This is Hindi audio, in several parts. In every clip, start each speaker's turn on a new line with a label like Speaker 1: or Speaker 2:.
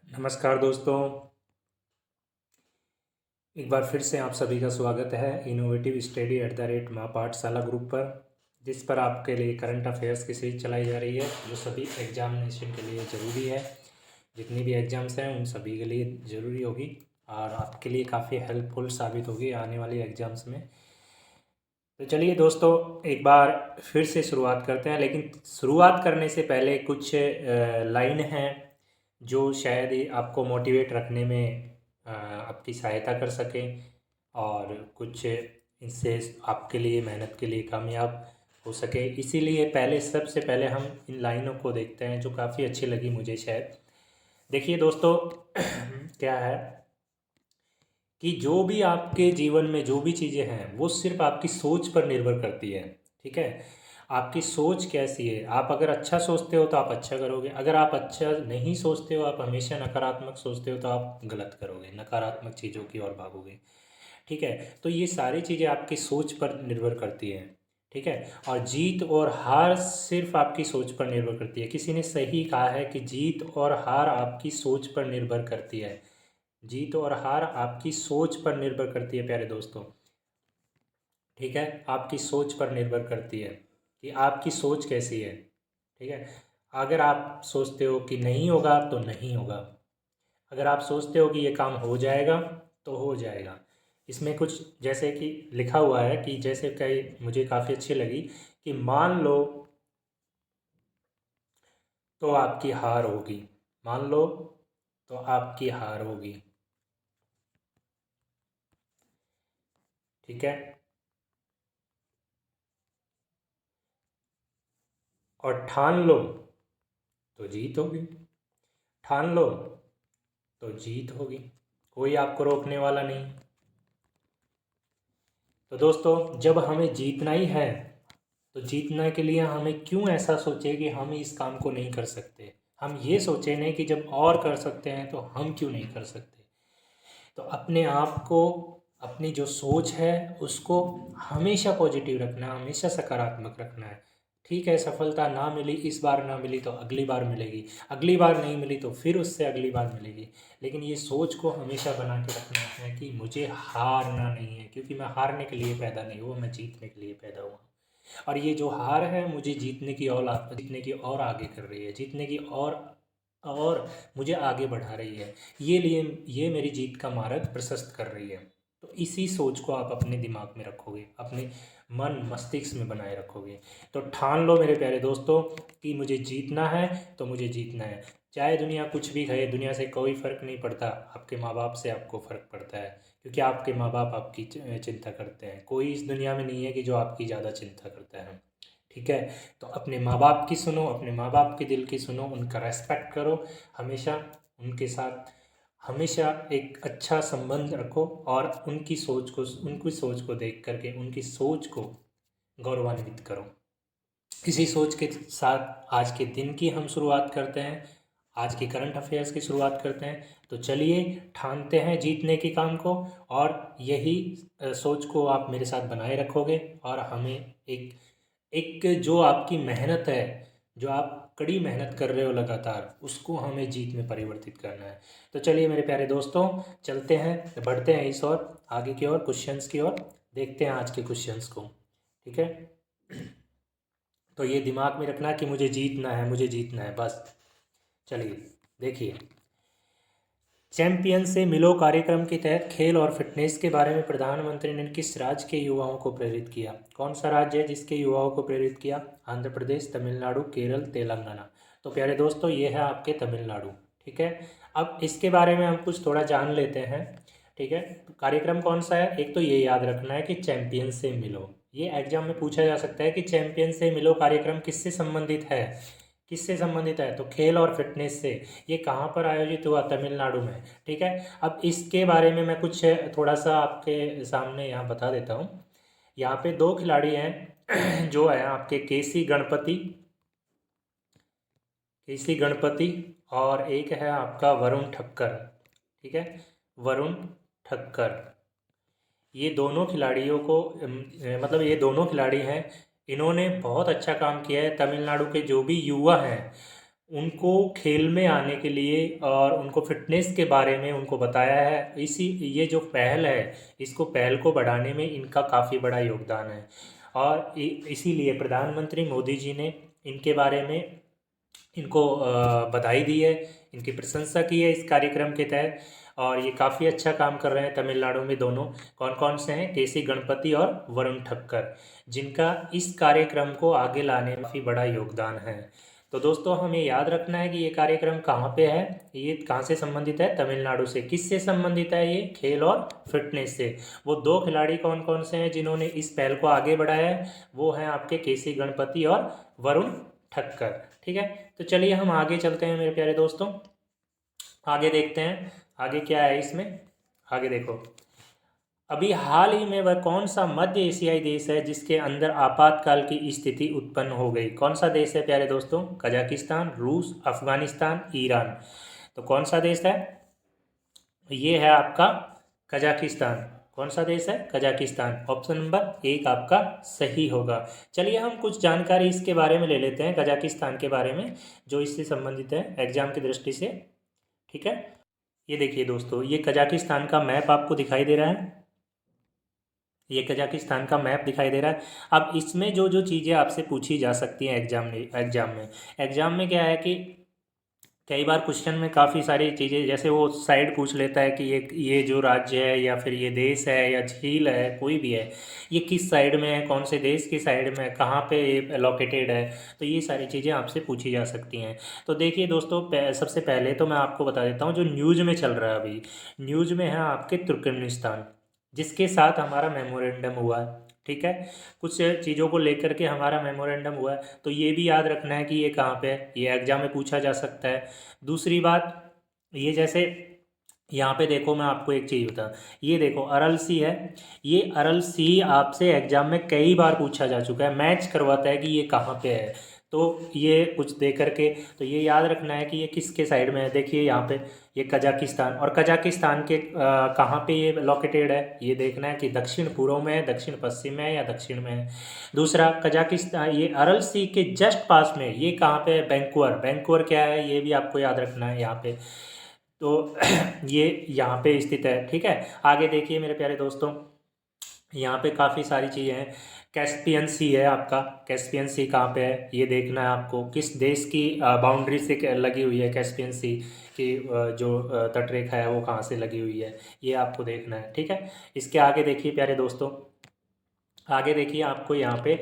Speaker 1: नमस्कार दोस्तों। एक बार फिर से आप सभी का स्वागत है innovative study at the rate माँ पाठशाला ग्रुप पर, जिस पर आपके लिए करंट अफेयर्स की सीरीज चलाई जा रही है जो सभी एग्जामिनेशन के लिए ज़रूरी है। जितनी भी एग्ज़ाम्स हैं उन सभी के लिए ज़रूरी होगी और आपके लिए काफ़ी हेल्पफुल साबित होगी आने वाली एग्ज़ाम्स में। तो चलिए दोस्तों, एक बार फिर से शुरुआत करते हैं, लेकिन शुरुआत करने से पहले कुछ लाइन हैं जो शायद ही आपको मोटिवेट रखने में आपकी सहायता कर सकें और कुछ इससे आपके लिए मेहनत के लिए कामयाब हो सके। इसीलिए सबसे पहले हम इन लाइनों को देखते हैं जो काफ़ी अच्छी लगी मुझे शायद। देखिए दोस्तों, क्या है कि जो भी आपके जीवन में जो भी चीज़ें हैं वो सिर्फ आपकी सोच पर निर्भर करती है। ठीक है, आपकी सोच कैसी है। आप अगर अच्छा सोचते हो तो आप अच्छा करोगे, अगर आप अच्छा नहीं सोचते हो, आप हमेशा नकारात्मक सोचते हो तो आप गलत करोगे, नकारात्मक चीज़ों की ओर भागोगे। ठीक है, तो ये सारी चीज़ें आपकी सोच पर निर्भर करती हैं। ठीक है, और जीत और हार सिर्फ आपकी सोच पर निर्भर करती है। किसी ने सही कहा है कि जीत और हार आपकी सोच पर निर्भर करती है। जीत और हार आपकी सोच पर निर्भर करती है प्यारे दोस्तों। ठीक है, आपकी सोच पर निर्भर करती है कि आपकी सोच कैसी है। ठीक है, अगर आप सोचते हो कि नहीं होगा तो नहीं होगा, अगर आप सोचते हो कि ये काम हो जाएगा तो हो जाएगा। इसमें कुछ जैसे कि लिखा हुआ है कि जैसे कई मुझे काफ़ी अच्छी लगी कि मान लो तो आपकी हार होगी, मान लो तो आपकी हार होगी। ठीक है, और ठान लो तो जीत होगी, ठान लो तो जीत होगी, कोई आपको रोकने वाला नहीं। तो दोस्तों, जब हमें जीतना ही है तो जीतने के लिए हमें क्यों ऐसा सोचे कि हम इस काम को नहीं कर सकते। हम ये सोचे नहीं कि जब और कर सकते हैं तो हम क्यों नहीं कर सकते। तो अपने आप को, अपनी जो सोच है उसको हमेशा पॉजिटिव रखना, हमेशा सकारात्मक रखना है। ठीक है, सफलता ना मिली इस बार, ना मिली तो अगली बार मिलेगी, अगली बार नहीं मिली तो फिर उससे अगली बार मिलेगी। लेकिन ये सोच को हमेशा बना के रखना है कि मुझे हारना नहीं है, क्योंकि मैं हारने के लिए पैदा नहीं हुआ, मैं जीतने के लिए पैदा हुआ। और ये जो हार है मुझे जीतने की और आगे कर रही है, जीतने की और मुझे आगे बढ़ा रही है। ये मेरी जीत का मार्ग प्रशस्त कर रही है। तो इसी सोच को आप अपने दिमाग में रखोगे, अपने मन मस्तिष्क में बनाए रखोगे। तो ठान लो मेरे प्यारे दोस्तों कि मुझे जीतना है तो मुझे जीतना है। चाहे दुनिया कुछ भी कहे, दुनिया से कोई फ़र्क नहीं पड़ता, आपके माँ बाप से आपको फ़र्क पड़ता है, क्योंकि आपके माँ बाप आपकी चिंता करते हैं। कोई इस दुनिया में नहीं है कि जो आपकी ज़्यादा चिंता करता है। ठीक है, तो अपने माँ बाप की सुनो, अपने माँ बाप के दिल की सुनो, उनका रेस्पेक्ट करो, हमेशा उनके साथ हमेशा एक अच्छा संबंध रखो और उनकी सोच को देख करके उनकी सोच को गौरवान्वित करो। इसी सोच के साथ आज के दिन की हम शुरुआत करते हैं, आज की करंट अफेयर्स की शुरुआत करते हैं। तो चलिए ठानते हैं जीतने के काम को, और यही सोच को आप मेरे साथ बनाए रखोगे और हमें एक एक जो आपकी मेहनत है, जो आप कड़ी मेहनत कर रहे हो लगातार, उसको हमें जीत में परिवर्तित करना है। तो चलिए मेरे प्यारे दोस्तों, चलते हैं, बढ़ते हैं इस ओर, आगे की ओर, क्वेश्चंस की ओर, देखते हैं आज के क्वेश्चंस को। ठीक है, तो ये दिमाग में रखना कि मुझे जीतना है, मुझे जीतना है बस। चलिए देखिए, चैंपियन से मिलो कार्यक्रम के तहत खेल और फिटनेस के बारे में प्रधानमंत्री ने किस राज्य के युवाओं को प्रेरित किया। कौन सा राज्य है जिसके युवाओं को प्रेरित किया? आंध्र प्रदेश, तमिलनाडु, केरल, तेलंगाना। तो प्यारे दोस्तों, ये है आपके तमिलनाडु। ठीक है, अब इसके बारे में हम कुछ थोड़ा जान लेते हैं। ठीक है, कार्यक्रम कौन सा है? एक तो ये याद रखना है कि चैंपियन से मिलो। ये एग्जाम में पूछा जा सकता है कि चैंपियन से मिलो कार्यक्रम किससे संबंधित है, किससे संबंधित है? तो खेल और फिटनेस से। ये कहाँ पर आयोजित हुआ? तमिलनाडु में। ठीक है, अब इसके बारे में मैं कुछ थोड़ा सा आपके सामने यहाँ बता देता हूँ। यहाँ पे दो खिलाड़ी हैं जो है आपके केसी गणपति और एक है आपका वरुण ठक्कर। ठीक है, वरुण ठक्कर। ये दोनों खिलाड़ियों को मतलब ये दोनों खिलाड़ी हैं, इन्होंने बहुत अच्छा काम किया है। तमिलनाडु के जो भी युवा हैं उनको खेल में आने के लिए और उनको फिटनेस के बारे में उनको बताया है। ये जो पहल है, इसको पहल को बढ़ाने में इनका काफ़ी बड़ा योगदान है। और इसीलिए प्रधानमंत्री मोदी जी ने इनके बारे में इनको बधाई दी है, इनकी प्रशंसा की है इस कार्यक्रम के तहत। और ये काफ़ी अच्छा काम कर रहे हैं तमिलनाडु में दोनों। कौन कौन से हैं? केसी गणपति और वरुण ठक्कर, जिनका इस कार्यक्रम को आगे लाने में काफ़ी बड़ा योगदान है। तो दोस्तों, हमें याद रखना है कि ये कार्यक्रम कहाँ पे है, ये कहाँ से संबंधित है? तमिलनाडु से। किससे संबंधित है ये? खेल और फिटनेस से। वो दो खिलाड़ी कौन कौन से हैं जिन्होंने इस पहल को आगे बढ़ाया है? वो हैं आपके केसी गणपति और वरुण ठक्कर। ठीक है, तो चलिए हम आगे चलते हैं मेरे प्यारे दोस्तों। आगे देखते हैं आगे क्या है इसमें। आगे देखो, अभी हाल ही में वह कौन सा मध्य एशियाई देश है जिसके अंदर आपातकाल की स्थिति उत्पन्न हो गई? कौन सा देश है प्यारे दोस्तों? कजाकिस्तान, रूस, अफगानिस्तान, ईरान। तो कौन सा देश है? ये है आपका कजाकिस्तान। कौन सा देश है? कजाकिस्तान। ऑप्शन नंबर 1 आपका सही होगा। चलिए हम कुछ जानकारी इसके बारे में ले लेते हैं, कजाकिस्तान के बारे में, जो इससे संबंधित है एग्जाम की दृष्टि से। ठीक है, ये देखिए दोस्तों, ये कजाकिस्तान का मैप आपको दिखाई दे रहा है। ये कजाकिस्तान का मैप दिखाई दे रहा है। अब इसमें जो जो चीज़ें आपसे पूछी जा सकती हैं एग्जाम में क्या है कि कई बार क्वेश्चन में काफ़ी सारी चीज़ें, जैसे वो साइड पूछ लेता है कि ये जो राज्य है या फिर ये देश है या झील है, कोई भी है, ये किस साइड में है, कौन से देश की साइड में है, कहाँ पे ये लोकेटेड है। तो ये सारी चीज़ें आपसे पूछी जा सकती हैं। तो देखिए दोस्तों, सबसे पहले तो मैं आपको बता देता हूँ जो न्यूज़ में चल रहा है अभी। न्यूज़ में है आपके तुर्कमेनिस्तान, जिसके साथ हमारा मेमोरेंडम हुआ है। ठीक है, कुछ चीज़ों को लेकर के हमारा मेमोरेंडम हुआ है, तो ये भी याद रखना है कि ये कहाँ पे है, ये एग्जाम में पूछा जा सकता है। दूसरी बात, ये जैसे यहाँ पे देखो, मैं आपको एक चीज़ बता, ये देखो अरल सी है। ये अरल सी आपसे एग्जाम में कई बार पूछा जा चुका है, मैच करवाता है कि ये कहाँ पे है। तो ये कुछ दे करके, तो ये याद रखना है कि ये किसके साइड में है। देखिए यहाँ पे ये कजाकिस्तान, और कजाकिस्तान के कहाँ पे ये लोकेटेड है, ये देखना है कि दक्षिण पूर्व में है, दक्षिण पश्चिम में है या दक्षिण में है। दूसरा, कजाकिस्तान ये अरल सी के जस्ट पास में ये कहाँ पे है? बैंकुवर। बैंकुवर क्या है ये भी आपको याद रखना है यहाँ पे। तो ये यहाँ पे स्थित है। ठीक है, आगे देखिए मेरे प्यारे दोस्तों, यहाँ पे काफ़ी सारी चीज़ें हैं। कैस्पियन सी है आपका, कैस्पियन सी कहाँ पे है ये देखना है आपको। किस देश की बाउंड्री से लगी हुई है कैस्पियन सी की, जो तटरेखा है वो कहाँ से लगी हुई है, ये आपको देखना है। ठीक है, इसके आगे देखिए प्यारे दोस्तों, आगे देखिए आपको यहाँ पे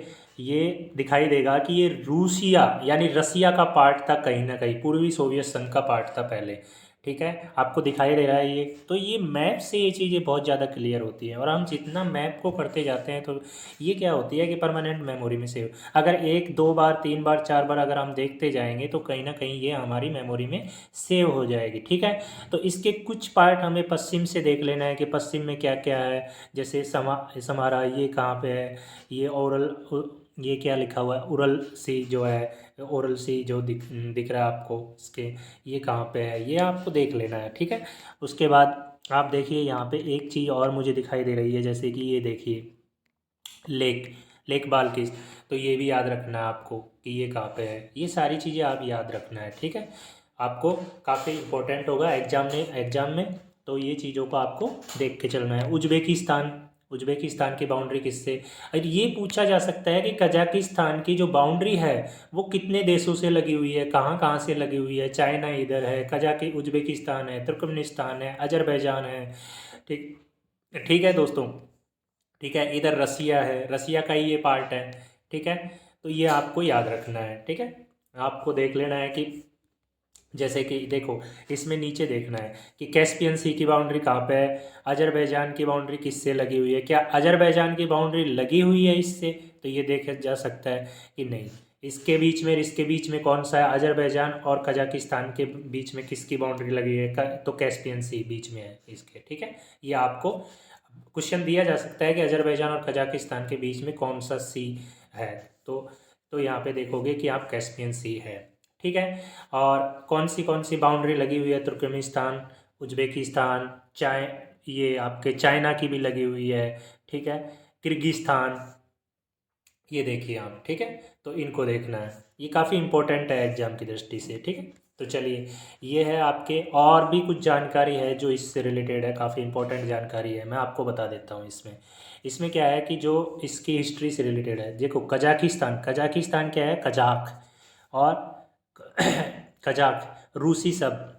Speaker 1: ये दिखाई देगा कि ये रूसिया यानी रसिया का पार्ट था, कहीं ना कहीं पूर्वी सोवियत संघ का पार्ट था पहले। ठीक है, आपको दिखाई दे रहा है ये। तो ये मैप से ये चीज़ें बहुत ज़्यादा क्लियर होती हैं, और हम जितना मैप को करते जाते हैं तो ये क्या होती है कि परमानेंट मेमोरी में सेव, अगर 1 2 बार 3 बार 4 बार अगर हम देखते जाएंगे तो कहीं ना कहीं ये हमारी मेमोरी में सेव हो जाएगी। ठीक है, तो इसके कुछ पार्ट हमें पश्चिम से देख लेना है कि पश्चिम में क्या क्या है। जैसे समारा ये कहाँ पे है, ये ओरल, ये क्या लिखा हुआ है, उरल सी जो है, ओरल सी जो दिख रहा है आपको इसके, ये कहाँ पे है ये आपको देख लेना है। ठीक है, उसके बाद आप देखिए यहाँ पे एक चीज़ और मुझे दिखाई दे रही है, जैसे कि ये देखिए लेक, लेक बाल्किस। तो ये भी याद रखना है आपको कि ये कहाँ पे है, ये सारी चीज़ें आप याद रखना है। ठीक है, आपको काफ़ी इंपॉर्टेंट होगा एग्जाम में तो ये चीज़ों को आपको देख के चलना है। उज्बेकिस्तान, उज्बेकिस्तान की बाउंड्री किससे, और ये पूछा जा सकता है कि कजाकिस्तान की जो बाउंड्री है वो कितने देशों से लगी हुई है, कहाँ कहाँ से लगी हुई है। चाइना इधर है, उज्बेकिस्तान है, तुर्कमेनिस्तान है, अजरबैजान है। ठीक, ठीक है दोस्तों। ठीक है, इधर रसिया है, रसिया का ही ये पार्ट है। ठीक है, तो ये आपको याद रखना है। ठीक है, आपको देख लेना है कि जैसे कि देखो, इसमें नीचे देखना है कि कैस्पियन सी की बाउंड्री कहाँ पे है, अजरबैजान की बाउंड्री किससे लगी हुई है, क्या अजरबैजान की बाउंड्री लगी हुई है इससे, तो ये देखा जा सकता है कि नहीं। इसके बीच में कौन सा है, अजरबैजान और कजाकिस्तान के बीच में किसकी बाउंड्री लगी है, तो कैस्पियन सी बीच में है इसके। ठीक है, ये आपको क्वेश्चन दिया जा सकता है कि अजरबैजान और कजाकिस्तान के बीच में कौन सा सी है। तो यहाँ पे देखोगे कि आप कैस्पियन सी है। ठीक है, और कौन सी बाउंड्री लगी हुई है, तुर्कमेनिस्तान, उज्बेकिस्तान, ये आपके चाइना की भी लगी हुई है। ठीक है, किर्गिस्तान, ये देखिए आप, ठीक है। तो इनको देखना है, ये काफ़ी इंपॉर्टेंट है एग्जाम की दृष्टि से, ठीक है। तो चलिए, ये है आपके, और भी कुछ जानकारी है जो इससे रिलेटेड है, काफ़ी इंपॉर्टेंट जानकारी है, मैं आपको बता देता हूँ इसमें। इसमें क्या है कि जो इसकी हिस्ट्री से रिलेटेड है, देखो कजाकिस्तान, कजाकिस्तान क्या है, कजाक, और कजाक रूसी शब्द,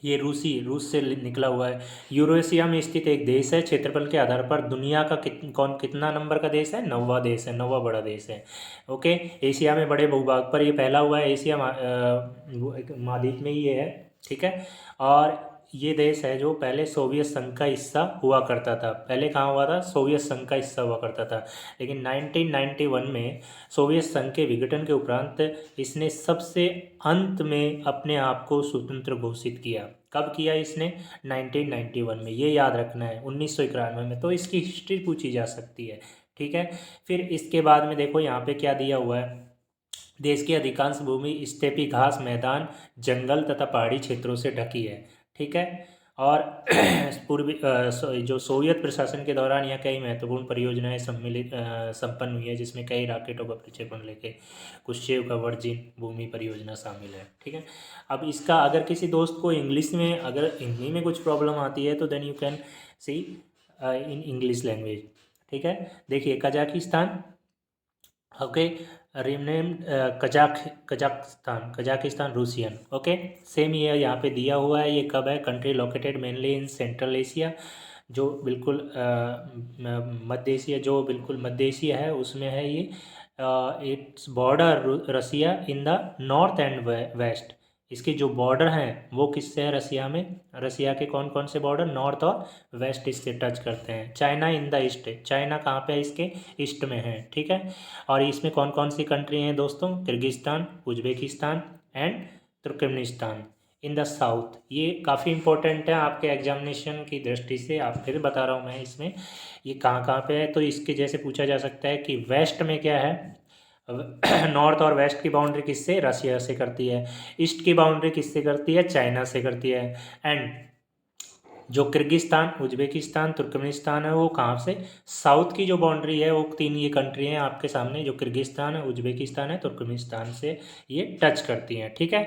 Speaker 1: ये रूस से निकला हुआ है। यूरेशिया में स्थित एक देश है, क्षेत्रफल के आधार पर दुनिया का कितना नंबर का देश है, 9वां देश है, 9वां बड़ा देश है। ओके। एशिया में बड़े भूभाग पर ये फैला हुआ है, एशिया महाद्वीप में ये है, ठीक है। और ये देश है जो पहले सोवियत संघ का हिस्सा हुआ करता था, पहले कहाँ हुआ था, सोवियत संघ का हिस्सा हुआ करता था। लेकिन 1991 में सोवियत संघ के विघटन के उपरांत इसने सबसे अंत में अपने आप को स्वतंत्र घोषित किया। कब किया इसने, 1991 में, ये याद रखना है, 1991 में। तो इसकी हिस्ट्री पूछी जा सकती है, ठीक है। फिर इसके बाद में देखो यहाँ पे क्या दिया हुआ है, देश की अधिकांश भूमि स्टेपी घास मैदान, जंगल तथा पहाड़ी क्षेत्रों से ढकी है, ठीक है। और पूर्वी जो सोवियत प्रशासन के दौरान यहाँ कई महत्वपूर्ण परियोजनाएं संपन्न हुई है, जिसमें कई रॉकेटों का प्रक्षेपण लेके कुश्चेव का वर्जिन भूमि परियोजना शामिल है, ठीक है। अब इसका अगर किसी दोस्त को इंग्लिश में, अगर हिंदी में कुछ प्रॉब्लम आती है तो then you can see in English language, ठीक है। देखिए Kazakhstan, okay, renamed Kazakhstan, Kazakhstan Russian, okay. Same ये यहाँ पे दिया हुआ है, ये कब है, country located mainly in central Asia, जो बिल्कुल मध्य एशिया, जो बिल्कुल मध्य एशिया है उसमें है ये। It's border Russia in the north and west, इसके जो बॉर्डर हैं वो किससे है, रसिया में, रसिया के कौन कौन से बॉर्डर, नॉर्थ और वेस्ट इससे टच करते हैं। China in the east, China कहाँ पे है, इसके ईस्ट में है, ठीक है। और इसमें कौन कौन सी कंट्री हैं दोस्तों, Kyrgyzstan, Uzbekistan and Turkmenistan in the south. ये काफ़ी इंपॉर्टेंट है आपके एग्जामिनेशन की दृष्टि से, आप फिर बता रहा हूँ मैं इसमें, ये कहाँ कहाँ पे है। तो इसके जैसे पूछा जा सकता है कि वेस्ट में क्या है, नॉर्थ और वेस्ट की बाउंड्री किससे, रसिया से करती है। ईस्ट की बाउंड्री किससे करती है, चाइना से करती है। एंड जो किर्गिस्तान, उज्बेकिस्तान, तुर्कमेनिस्तान है वो कहाँ से, साउथ की जो बाउंड्री है वो तीन ये कंट्री हैं आपके सामने, जो किर्गिस्तान है, उज्बेकिस्तान है, तुर्कमेनिस्तान से ये टच करती हैं, ठीक है।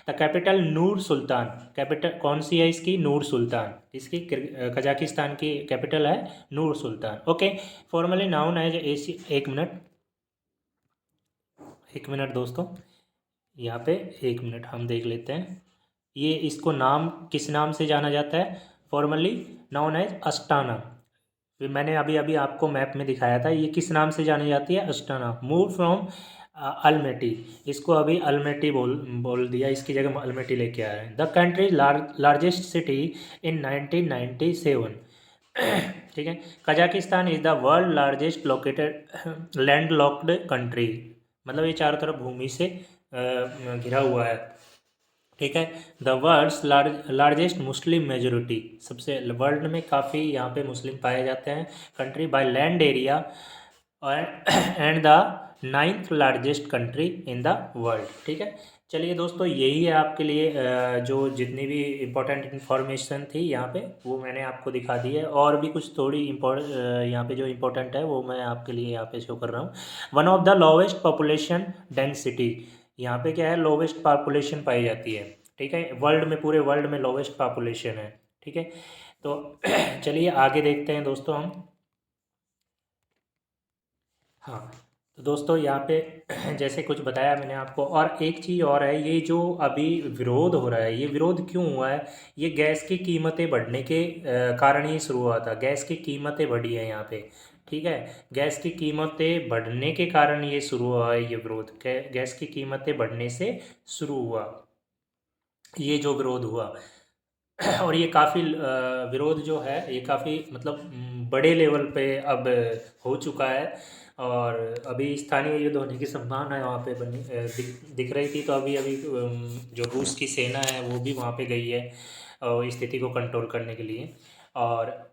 Speaker 1: The capital Noor Sultan, capital कौन सी है इसकी, नूर सुल्तान, इसकी कजाकिस्तान की कैपिटल है Nur Sultan, okay. Formerly known as AC, एक मिनट दोस्तों, यहाँ पे एक मिनट हम देख लेते हैं, ये इसको नाम किस नाम से जाना जाता है, फॉर्मली नाउन एज अस्टाना। फिर मैंने अभी अभी आपको मैप में दिखाया था, ये किस नाम से जानी जाती है, अस्टाना। मूव फ्रॉम अल्मेटी, इसको अभी अल्मेटी बोल दिया, इसकी जगह अल्मेटी लेके आया है। The country largest city in 1997, ठीक है। Kazakhstan is the world largest located land locked country, मतलब ये चारों तरफ भूमि से घिरा हुआ है, ठीक है। The world's largest Muslim majority, सबसे वर्ल्ड में काफ़ी यहाँ पे मुस्लिम पाए जाते हैं, कंट्री बाय लैंड एरिया, और and the ninth largest country in the world, ठीक है। चलिए दोस्तों, यही है आपके लिए जो जितनी भी इम्पोर्टेंट इन्फॉर्मेशन थी यहाँ पे वो मैंने आपको दिखा दी है, और भी कुछ थोड़ी यहाँ पे जो इम्पोर्टेंट है वो मैं आपके लिए यहाँ पे शो कर रहा हूँ। One of the lowest population density, यहाँ पे क्या है, लोवेस्ट पॉपुलेशन पाई जाती है, ठीक है। वर्ल्ड में, पूरे वर्ल्ड में लोवेस्ट पॉपुलेशन है, ठीक है। तो चलिए आगे देखते हैं दोस्तों हम। हाँ, तो दोस्तों यहाँ पे जैसे कुछ बताया मैंने आपको, और एक चीज़ और है, ये जो अभी विरोध हो रहा है, ये विरोध क्यों हुआ है, ये गैस की कीमतें बढ़ने के कारण ही शुरू हुआ था। गैस की कीमतें बढ़ी है यहाँ पे, ठीक है। गैस की कीमतें बढ़ने के कारण ये शुरू हुआ है, ये विरोध गैस की कीमतें बढ़ने से शुरू हुआ, ये जो विरोध हुआ। और ये काफ़ी विरोध जो है ये काफ़ी मतलब बड़े लेवल पे अब हो चुका है, और अभी स्थानीय युद्ध होने की संभावना है वहाँ पे बनी दिख रही थी। तो अभी अभी जो रूस की सेना है वो भी वहाँ पे गई है स्थिति को कंट्रोल करने के लिए। और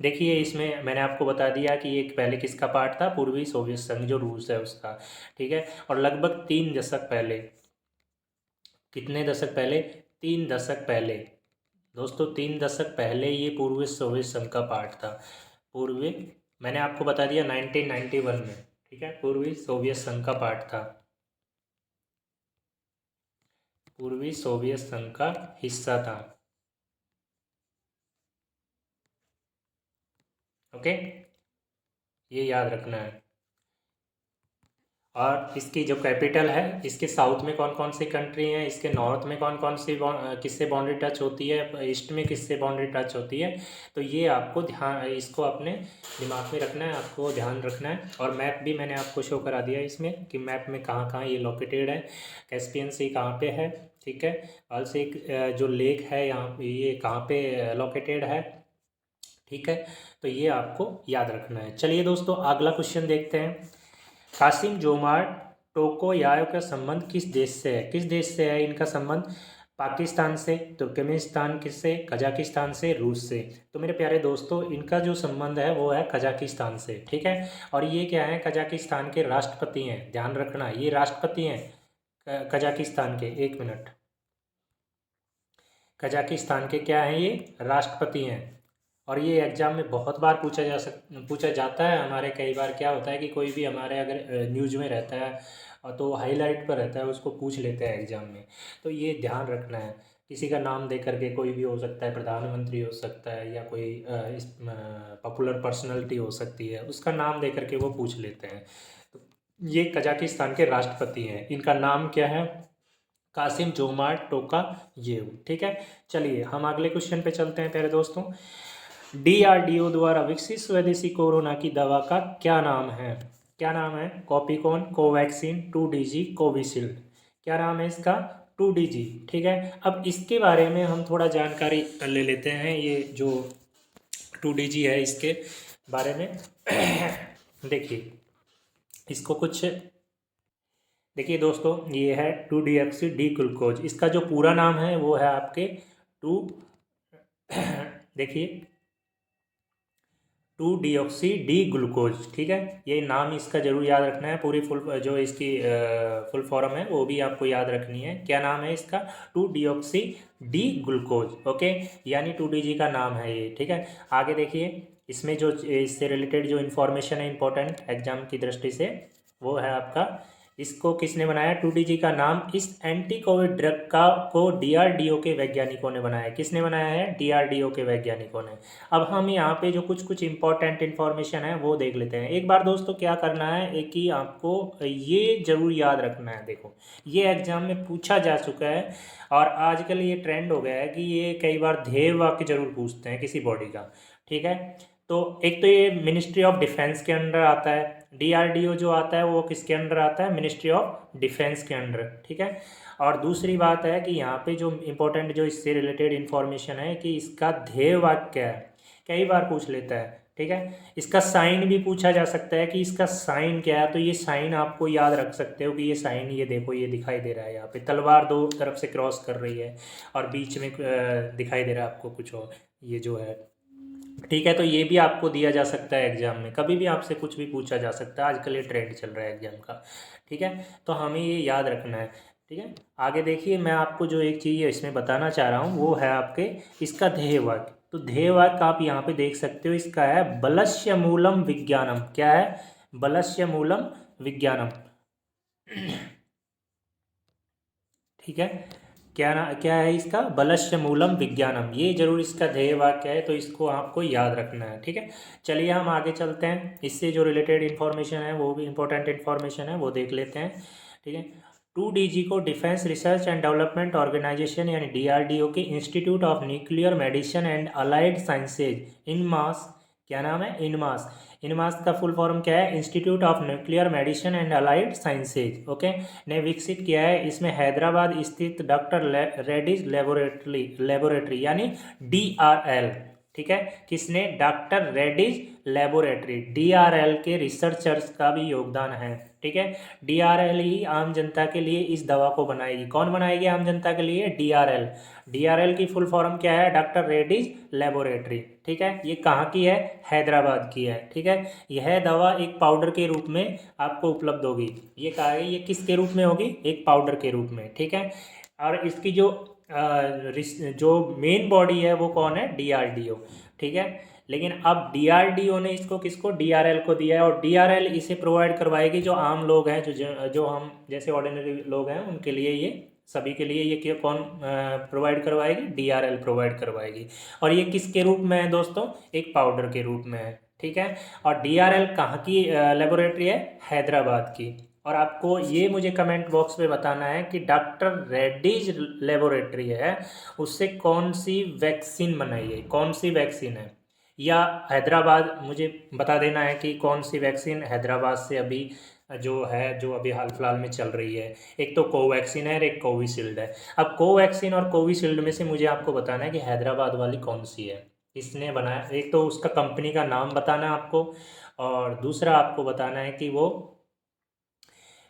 Speaker 1: देखिए, इसमें मैंने आपको बता दिया कि ये पहले किसका पार्ट था, पूर्वी सोवियत संघ जो रूस है उसका, ठीक है। और लगभग 3 दशक पहले, कितने दशक पहले, 3 दशक पहले दोस्तों, 3 दशक पहले ये पूर्वी सोवियत संघ का पार्ट था। पूर्वी, मैंने आपको बता दिया 1991 में, ठीक है, पूर्वी सोवियत संघ का पार्ट था, पूर्वी सोवियत संघ का हिस्सा था। ओके, ये याद रखना है। और इसकी जो कैपिटल है, इसके साउथ में कौन कौन सी कंट्री हैं, इसके नॉर्थ में कौन कौन सी किससे बाउंड्री टच होती है, ईस्ट में किससे बाउंड्री टच होती है, तो ये आपको ध्यान, इसको अपने दिमाग में रखना है, आपको ध्यान रखना है। और मैप भी मैंने आपको शो करा दिया है इसमें कि मैप में कहाँ कहाँ ये लोकेटेड है, कैस्पियन सी कहाँ पे है, ठीक है, ऑल्सो एक जो लेक है यहाँ ये कहाँ पे लोकेटेड है, ठीक है। तो ये आपको याद रखना है। चलिए दोस्तों, अगला क्वेश्चन देखते हैं। कासिम जोमार टोकोयायो का संबंध किस देश से है? किस देश से है इनका संबंध? पाकिस्तान से, तुर्कमेनिस्तान से, कजाकिस्तान से, रूस से। तो मेरे प्यारे दोस्तों, इनका जो संबंध है वो है कजाकिस्तान से, ठीक है। और ये क्या है, कजाकिस्तान के राष्ट्रपति हैं, ध्यान रखना, ये राष्ट्रपति हैं कजाकिस्तान के। एक मिनट, कजाकिस्तान के क्या हैं, ये राष्ट्रपति हैं। और ये एग्ज़ाम में बहुत बार पूछा जाता है हमारे। कई बार क्या होता है कि कोई भी हमारे अगर न्यूज़ में रहता है तो हाईलाइट पर रहता है, उसको पूछ लेते हैं एग्ज़ाम में। तो ये ध्यान रखना है, किसी का नाम दे करके, कोई भी हो सकता है, प्रधानमंत्री हो सकता है या कोई इस पॉपुलर पर्सनैलिटी हो सकती है, उसका नाम दे करके वो पूछ लेते हैं। तो ये कजाकिस्तान के राष्ट्रपति हैं, इनका नाम क्या है? कासिम जोमार्ट टोकायेव, ठीक है। चलिए हम अगले क्वेश्चन पे चलते हैं प्यारे दोस्तों। DRDO द्वारा विकसित स्वदेशी कोरोना की दवा का क्या नाम है? क्या नाम है? कॉपीकॉन, कोवैक्सीन, 2DG, कोविशील्ड। क्या नाम है इसका? 2DG, ठीक है। अब इसके बारे में हम थोड़ा जानकारी ले लेते हैं, ये जो 2DG है इसके बारे में। देखिए इसको कुछ, देखिए दोस्तों, ये है 2-डीऑक्सी डी ग्लूकोज। इसका जो पूरा नाम है वो है आपके 2 देखिए 2-डीऑक्सी डी ग्लूकोज, ठीक है। ये नाम इसका जरूर याद रखना है। पूरी फुल जो इसकी फुल फॉर्म है वो भी आपको याद रखनी है। क्या नाम है इसका? 2-डीऑक्सी डी ग्लूकोज, ओके, यानी 2DG का नाम है ये, ठीक है। आगे देखिए, इसमें जो इससे रिलेटेड जो इन्फॉर्मेशन है इंपॉर्टेंट एग्जाम की दृष्टि से, वो है आपका, इसको किसने बनाया? 2DG का नाम इस एंटी कोविड ड्रग का को DRDO के वैज्ञानिकों ने बनाया। किसने बनाया है? DRDO के वैज्ञानिकों ने। अब हम यहाँ पे जो कुछ इंपॉर्टेंट इन्फॉर्मेशन है वो देख लेते हैं। एक बार दोस्तों क्या करना है, एक ही आपको ये जरूर याद रखना है। देखो, ये एग्जाम में पूछा जा चुका है और आजकल ये ट्रेंड हो गया है कि ये कई बार ध्येय वाक्य जरूर पूछते हैं किसी बॉडी का, ठीक है। तो एक तो ये मिनिस्ट्री ऑफ डिफेंस के अंडर आता है, DRDO जो आता है वो किसके अंडर आता है? मिनिस्ट्री ऑफ डिफेंस के अंडर, ठीक है। और दूसरी बात है कि यहाँ पे जो इम्पोर्टेंट जो इससे रिलेटेड इन्फॉर्मेशन है कि इसका ध्येय वाक्य क्या है, कई बार पूछ लेता है, ठीक है। इसका साइन भी पूछा जा सकता है कि इसका साइन क्या है, तो ये साइन आपको याद रख सकते हो कि ये साइन, ये देखो, ये दिखाई दे रहा है यहाँ पे तलवार दो तरफ से क्रॉस कर रही है और बीच में दिखाई दे रहा है आपको कुछ और, ये जो है, ठीक है। तो ये भी आपको दिया जा सकता है एग्जाम में, कभी भी आपसे कुछ भी पूछा जा सकता है, आजकल ये ट्रेंड चल रहा है एग्जाम का, ठीक है। तो हमें ये याद रखना है, ठीक है। आगे देखिए, मैं आपको जो एक चीज़ इसमें बताना चाह रहा हूँ वो है आपके इसका ध्येय वाक्य। तो ध्येय वाक्य आप यहाँ पे देख सकते हो, इसका है बलस्य मूलम विज्ञानम। क्या है? बलस्य मूलम विज्ञानम, ठीक है। क्या है इसका? बलस्य मूलम विज्ञानम, ये जरूर इसका ध्येय वाक्य है, तो इसको आपको याद रखना है, ठीक है। चलिए हम आगे चलते हैं, इससे जो रिलेटेड इन्फॉर्मेशन है वो भी इंपॉर्टेंट इन्फॉर्मेशन है, वो देख लेते हैं, ठीक है। 2DG को defence research and development organisation यानी DRDO के institute of nuclear medicine and allied sciences INMAS, क्या नाम है? इनमास। इनमास का फुल फॉर्म क्या है? Institute of nuclear medicine and allied sciences, okay, ने विकसित किया है। इसमें हैदराबाद स्थित डॉक्टर रेड्डीज लेबोरेटरी यानी DRL, ठीक है। किसने? डॉक्टर रेड्डीज लेबोरेटरी, DRL के रिसर्चर्स का भी योगदान है, ठीक है। DRL ही आम जनता के लिए इस दवा को बनाएगी। कौन बनाएगी आम जनता के लिए? DRL। DRL की फुल फॉर्म क्या है? डॉक्टर रेड्डीज लेबोरेटरी, ठीक है। ये कहाँ की है? हैदराबाद की है, ठीक है। यह दवा एक पाउडर के रूप में आपको उपलब्ध होगी। ये कहा है, ये किसके रूप में होगी? एक पाउडर के रूप में, ठीक है। और इसकी जो मेन बॉडी है वो कौन है? DRDO, ठीक है। लेकिन अब डीआरडीओ ने इसको किसको, डीआरएल को दिया है, और डीआरएल इसे प्रोवाइड करवाएगी जो आम लोग हैं, जो हम जैसे ऑर्डिनरी लोग हैं उनके लिए, ये सभी के लिए ये क्या कौन प्रोवाइड करवाएगी, डीआरएल प्रोवाइड करवाएगी। और ये किसके रूप में है दोस्तों, एक पाउडर के रूप में है, ठीक है। और डीआरएल कहाँ की लेबोरेटरी है, हैदराबाद की। और आपको ये मुझे कमेंट बॉक्स में बताना है कि डॉक्टर रेड्डीज लेबोरेटरी है, उससे कौन सी वैक्सीन बनाई है, कौन सी वैक्सीन है, या हैदराबाद, मुझे बता देना है कि कौन सी वैक्सीन हैदराबाद से अभी जो है, जो अभी हाल फिलहाल में चल रही है। एक तो कोवैक्सीन है और एक कोविशील्ड है। अब कोवैक्सीन और कोविशील्ड में से मुझे आपको बताना है कि हैदराबाद वाली कौन सी है, किसने बनाया। एक तो उसका कंपनी का नाम बताना है आपको, और दूसरा आपको बताना है कि वो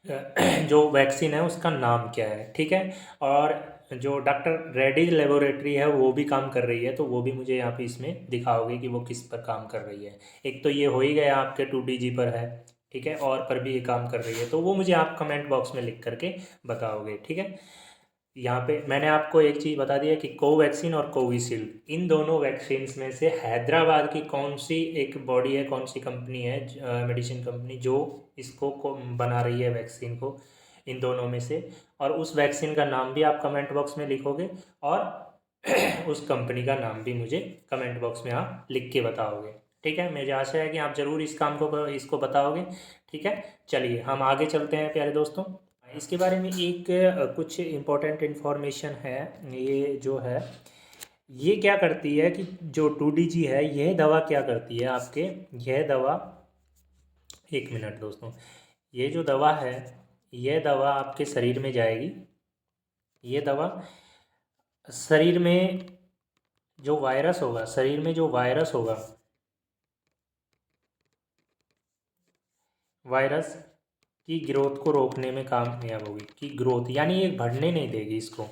Speaker 1: जो वैक्सीन है उसका नाम क्या है, ठीक है। और जो डॉक्टर रेड्डी लेबोरेटरी है वो भी काम कर रही है, तो वो भी मुझे यहाँ पे इसमें दिखाओगे कि वो किस पर काम कर रही है। एक तो ये हो ही गया आपके 2DG पर है, ठीक है, और पर भी ये काम कर रही है, तो वो मुझे आप कमेंट बॉक्स में लिख करके बताओगे, ठीक है। यहाँ पे मैंने आपको एक चीज़ बता दी है कि कोवैक्सीन और कोविशील्ड, इन दोनों वैक्सीन में से हैदराबाद की कौन सी एक बॉडी है, कौन सी कंपनी है, मेडिसिन कंपनी, जो इसको बना रही है वैक्सीन को, इन दोनों में से। और उस वैक्सीन का नाम भी आप कमेंट बॉक्स में लिखोगे, और उस कंपनी का नाम भी मुझे कमेंट बॉक्स में आप लिख के बताओगे, ठीक है। मुझे आशा है कि आप ज़रूर इस काम को इसको बताओगे, ठीक है। चलिए हम आगे चलते हैं प्यारे दोस्तों। इसके बारे में एक कुछ इम्पोर्टेंट इन्फॉर्मेशन है। ये जो है, ये क्या करती है कि जो 2DG है, यह दवा क्या करती है आपके, यह दवा, एक मिनट दोस्तों, ये जो दवा है, यह दवा आपके शरीर में जाएगी। ये दवा शरीर में जो वायरस होगा, शरीर में जो वायरस होगा, वायरस की ग्रोथ को रोकने में कामयाब होगी। कि ग्रोथ यानी ये बढ़ने नहीं देगी, इसको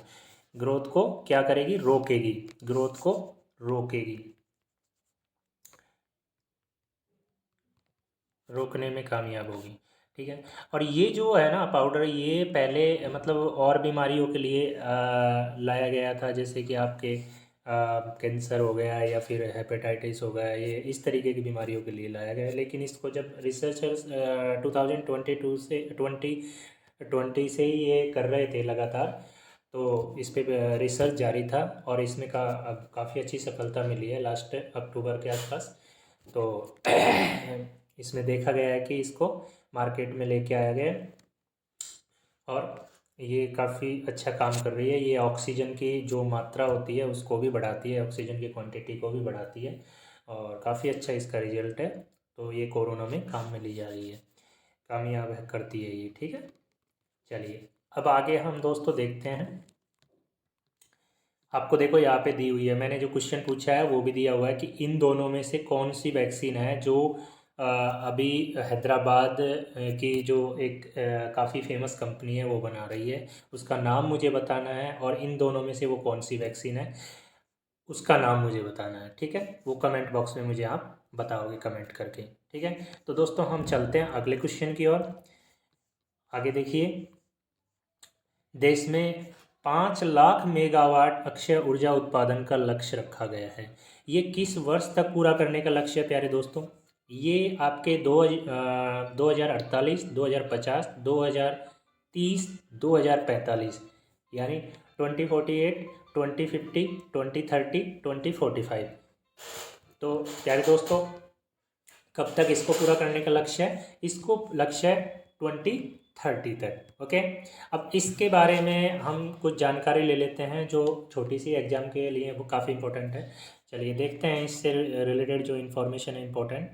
Speaker 1: ग्रोथ को क्या करेगी, रोकेगी, ग्रोथ को रोकेगी, रोकने में कामयाब होगी, ठीक है। और ये जो है ना पाउडर, ये पहले मतलब और बीमारियों के लिए लाया गया था, जैसे कि आपके कैंसर हो गया या फिर हेपेटाइटिस हो गया, ये इस तरीके की बीमारियों के लिए लाया गया है। लेकिन इसको जब रिसर्चर्स 2022 से 2020 से ही ये कर रहे थे लगातार, तो इस पे रिसर्च जारी था, और इसमें काफ़ी अच्छी सफलता मिली है लास्ट अक्टूबर के आसपास। तो इसमें देखा गया है कि इसको मार्केट में लेके आया गया, और ये काफ़ी अच्छा काम कर रही है। ये ऑक्सीजन की जो मात्रा होती है उसको भी बढ़ाती है, ऑक्सीजन की क्वांटिटी को भी बढ़ाती है, और काफ़ी अच्छा इसका रिजल्ट है। तो ये कोरोना में काम में ली जा रही है, कामयाब करती है ये, ठीक है। चलिए अब आगे हम दोस्तों देखते हैं। आपको देखो यहाँ पे दी हुई है, मैंने जो क्वेश्चन पूछा है वो भी दिया हुआ है कि इन दोनों में से कौन सी वैक्सीन है जो अभी हैदराबाद की जो एक काफ़ी फेमस कंपनी है वो बना रही है, उसका नाम मुझे बताना है। और इन दोनों में से वो कौन सी वैक्सीन है, उसका नाम मुझे बताना है, ठीक है। वो कमेंट बॉक्स में मुझे आप बताओगे कमेंट करके, ठीक है। तो दोस्तों हम चलते हैं अगले क्वेश्चन की ओर। आगे देखिए, देश में 5 लाख मेगावाट अक्षय ऊर्जा उत्पादन का लक्ष्य रखा गया है। ये किस वर्ष तक पूरा करने का लक्ष्य है प्यारे दोस्तों? ये आपके 2048, 2050, 2030, 2045, यानी 2048, 2050, 2030, 2045। तो प्यारे दोस्तों, कब तक इसको पूरा करने का लक्ष्य है? इसको लक्ष्य है 2030 तक, ओके। अब इसके बारे में हम कुछ जानकारी ले लेते हैं जो छोटी सी एग्जाम के लिए वो काफ़ी इंपॉर्टेंट है। चलिए देखते हैं इससे रिलेटेड जो इन्फॉर्मेशन है इम्पोर्टेंट।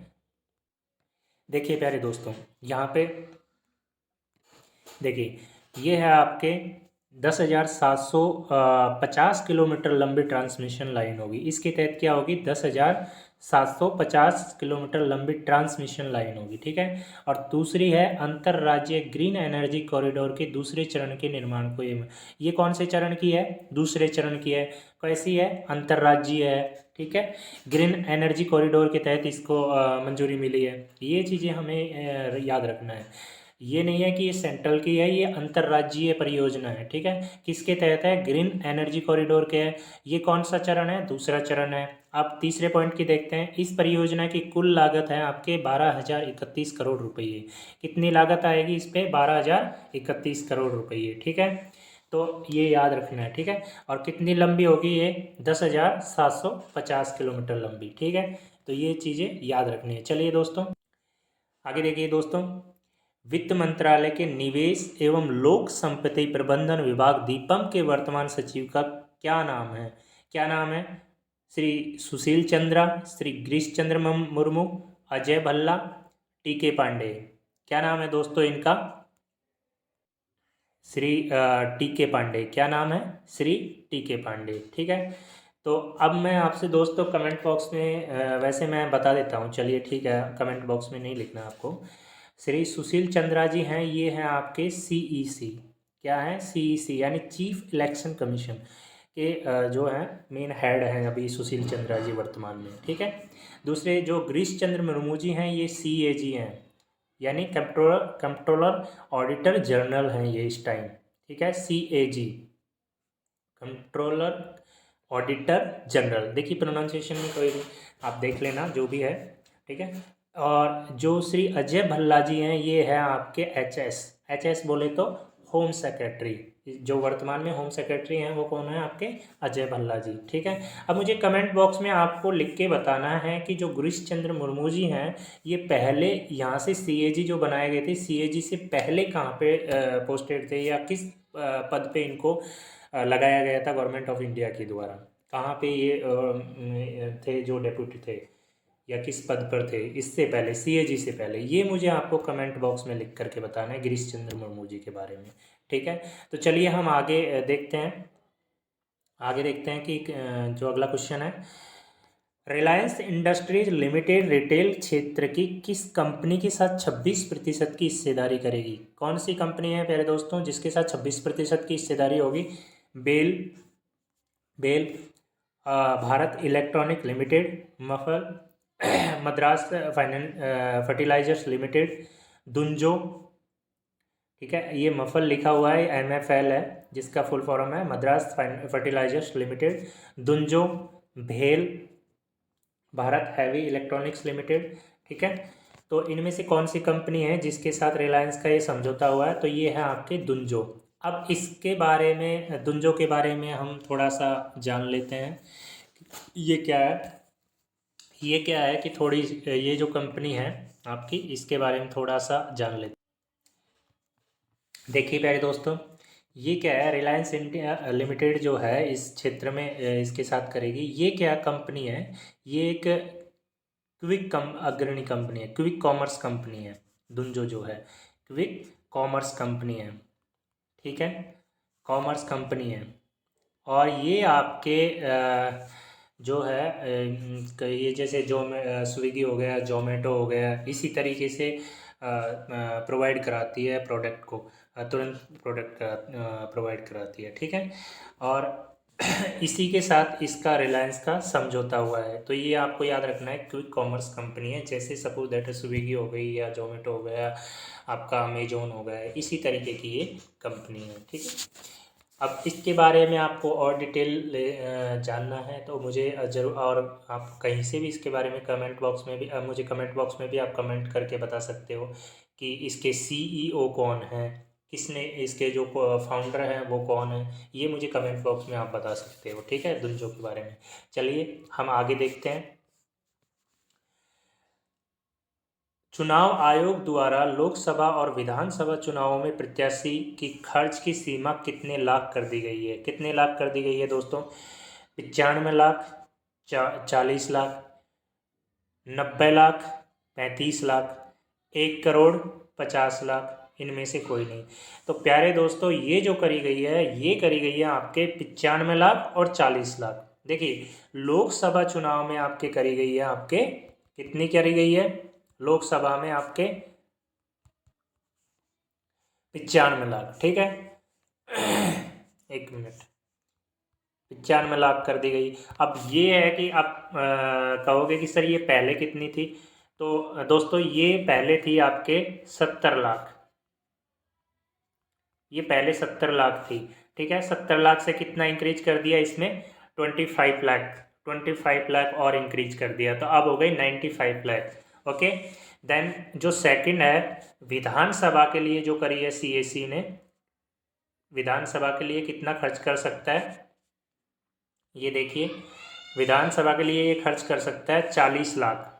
Speaker 1: देखिए प्यारे दोस्तों, यहाँ पे देखिए, ये है आपके 10,750 किलोमीटर लंबी ट्रांसमिशन लाइन होगी। इसके तहत क्या होगी? 10,750 किलोमीटर लंबी ट्रांसमिशन लाइन होगी, ठीक है। और दूसरी है अंतरराज्यीय ग्रीन एनर्जी कॉरिडोर के दूसरे चरण के निर्माण को। ये कौन से चरण की है? दूसरे चरण की है। कैसी है? अंतरराज्यीय है, ठीक है। ग्रीन एनर्जी कॉरिडोर के तहत इसको मंजूरी मिली है। ये चीज़ें हमें याद रखना है। ये नहीं है कि ये सेंट्रल की है, ये अंतर्राज्यीय परियोजना है। ठीक है, किसके तहत है? ग्रीन एनर्जी कॉरिडोर के है। ये कौन सा चरण है? दूसरा चरण है। अब तीसरे पॉइंट की देखते हैं। इस परियोजना की कुल लागत है आपके 12,031 करोड़ रुपये। कितनी लागत आएगी इस पे? 12,031 करोड़ रुपये। ठीक है, तो ये याद रखना है। ठीक है, और कितनी लंबी होगी ये? 10,750 किलोमीटर लंबी। ठीक है, तो ये चीज़ें याद रखनी है। चलिए दोस्तों आगे देखिए दोस्तों, वित्त मंत्रालय के निवेश एवं लोक संपत्ति प्रबंधन विभाग दीपम के वर्तमान सचिव का क्या नाम है? क्या नाम है? श्री सुशील चंद्रा, श्री गिरीश चंद्र मुर्मू, अजय भल्ला, टीके पांडे। क्या नाम है दोस्तों इनका? श्री टीके पांडे। क्या नाम है? श्री टीके पांडे। ठीक है, तो अब मैं आपसे दोस्तों कमेंट बॉक्स में वैसे मैं बता देता हूँ। चलिए ठीक है, कमेंट बॉक्स में नहीं लिखना आपको। श्री सुशील चंद्रा जी हैं, ये हैं आपके सीईसी। क्या है? सीईसी यानी चीफ इलेक्शन कमीशन के जो हैं मेन हेड हैं अभी सुशील चंद्रा जी वर्तमान में। ठीक है, दूसरे जो गिरीश चंद्र मुर्मू जी हैं, ये सीएजी हैं, यानी कंट्रोलर ऑडिटर जनरल हैं ये इस टाइम। ठीक है, सीएजी, कंट्रोलर ऑडिटर जनरल। देखिए प्रोनाउंसिएशन में कोई भी आप देख लेना जो भी है। ठीक है, और जो श्री अजय भल्ला जी हैं, ये है आपके एचएस बोले तो होम सेक्रेटरी। जो वर्तमान में होम सेक्रेटरी हैं वो कौन है? आपके अजय भल्ला जी। ठीक है, अब मुझे कमेंट बॉक्स में आपको लिख के बताना है कि जो गिरीश चंद्र मुर्मू जी हैं, ये पहले यहाँ से सीएजी जो बनाए गए थे, सीएजी से पहले कहाँ पे पोस्टेड थे, या किस पद पे इनको लगाया गया था गवर्नमेंट ऑफ इंडिया के द्वारा? कहाँ पे ये थे जो डेप्यूटी थे, या किस पद पर थे इससे पहले, सीएजी से पहले? ये मुझे आपको कमेंट बॉक्स में लिख करके बताना है गिरीश चंद्र मुर्मू जी के बारे में। ठीक है, तो चलिए हम आगे देखते हैं। आगे देखते हैं कि जो अगला क्वेश्चन है, रिलायंस इंडस्ट्रीज लिमिटेड रिटेल क्षेत्र की किस कंपनी के साथ 26% की हिस्सेदारी करेगी? कौन सी कंपनी है प्यारे दोस्तों जिसके साथ 26% की हिस्सेदारी होगी? BEL BEL Bharat Electronic Limited, MFL Madras Fertilizers Limited, Dunzo. ठीक है, ये मफल लिखा हुआ है, एमएफएल है, जिसका फुल फॉर्म है मद्रास फर्टिलाइजर्स लिमिटेड, दुंजो, भेल, भारत हैवी इलेक्ट्रॉनिक्स लिमिटेड। ठीक है, तो इनमें से कौन सी कंपनी है जिसके साथ रिलायंस का ये समझौता हुआ है? तो ये है आपके दुंजो। अब इसके बारे में, दुंजो के बारे में हम थोड़ा सा जान लेते हैं। ये क्या है? ये क्या है कि थोड़ी ये जो कंपनी है आपकी, इसके बारे में थोड़ा सा जान लेते हैं। देखिए प्यारे दोस्तों, ये क्या है? रिलायंस इंडिया लिमिटेड जो है इस क्षेत्र में इसके साथ करेगी। ये क्या कंपनी है? ये एक क्विक अग्रणी कंपनी है, क्विक कॉमर्स कंपनी है। दुंजो जो है क्विक कॉमर्स कंपनी है। ठीक है, कॉमर्स कंपनी है, और ये आपके जो है ये जैसे स्विगी हो गया, जोमेटो हो गया, इसी तरीके से प्रोवाइड कराती है प्रोडक्ट को, तुरंत प्रोडक्ट प्रोवाइड कराती है। ठीक है, और इसी के साथ इसका रिलायंस का समझौता हुआ है। तो ये आपको याद रखना है, क्विक कॉमर्स कंपनी है। जैसे सपोज दैट स्विगी हो गई, या जोमेटो हो गया, आपका अमेजोन हो गया, इसी तरीके की ये कंपनी है। ठीक है, अब इसके बारे में आपको और डिटेल जानना है तो मुझे ज़रूर, और आप कहीं से भी इसके बारे में कमेंट बॉक्स में भी मुझे कमेंट बॉक्स में भी आप कमेंट करके बता सकते हो कि इसके सीईओ कौन है, किसने, इसके जो फाउंडर हैं वो कौन है, ये मुझे कमेंट बॉक्स में आप बता सकते हो। ठीक है, दुंजो के बारे में। चलिए हम आगे देखते हैं। चुनाव आयोग द्वारा लोकसभा और विधानसभा चुनावों में प्रत्याशी की खर्च की सीमा कितने लाख कर दी गई है? कितने लाख कर दी गई है दोस्तों? 95 लाख, 40 लाख, 90 लाख, 35 लाख, 1 करोड़ 50 लाख, इनमें से कोई नहीं। तो प्यारे दोस्तों, ये जो करी गई है, ये करी गई है आपके 95 लाख और 40 लाख। देखिए लोकसभा चुनाव में आपके करी गई है, आपके कितनी करी गई है लोकसभा में? आपके 95 लाख। ठीक है, एक मिनट, 95 लाख कर दी गई। अब ये है कि आप कहोगे कि सर ये पहले कितनी थी? तो दोस्तों ये पहले थी आपके 70 लाख। ये पहले 70 लाख थी, ठीक है। 70 लाख से कितना इंक्रीज कर दिया इसमें, 25 लाख, 25 लाख और इंक्रीज कर दिया, तो अब हो गई 95 लाख। ओके। देन जो सेकंड है, विधानसभा के लिए जो करी है सीएसी ने, विधानसभा के लिए कितना खर्च कर सकता है, ये देखिए, विधानसभा के लिए ये खर्च कर सकता है 40 लाख।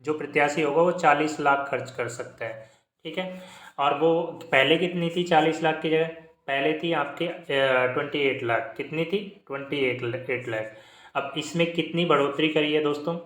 Speaker 1: जो प्रत्याशी होगा वो 40 लाख खर्च कर सकता है, ठीक है। और वो पहले कितनी थी 40 लाख की जगह, पहले थी आपके 28 लाख, कितनी थी 28 लाख। अब इसमें कितनी बढ़ोतरी करी है दोस्तों,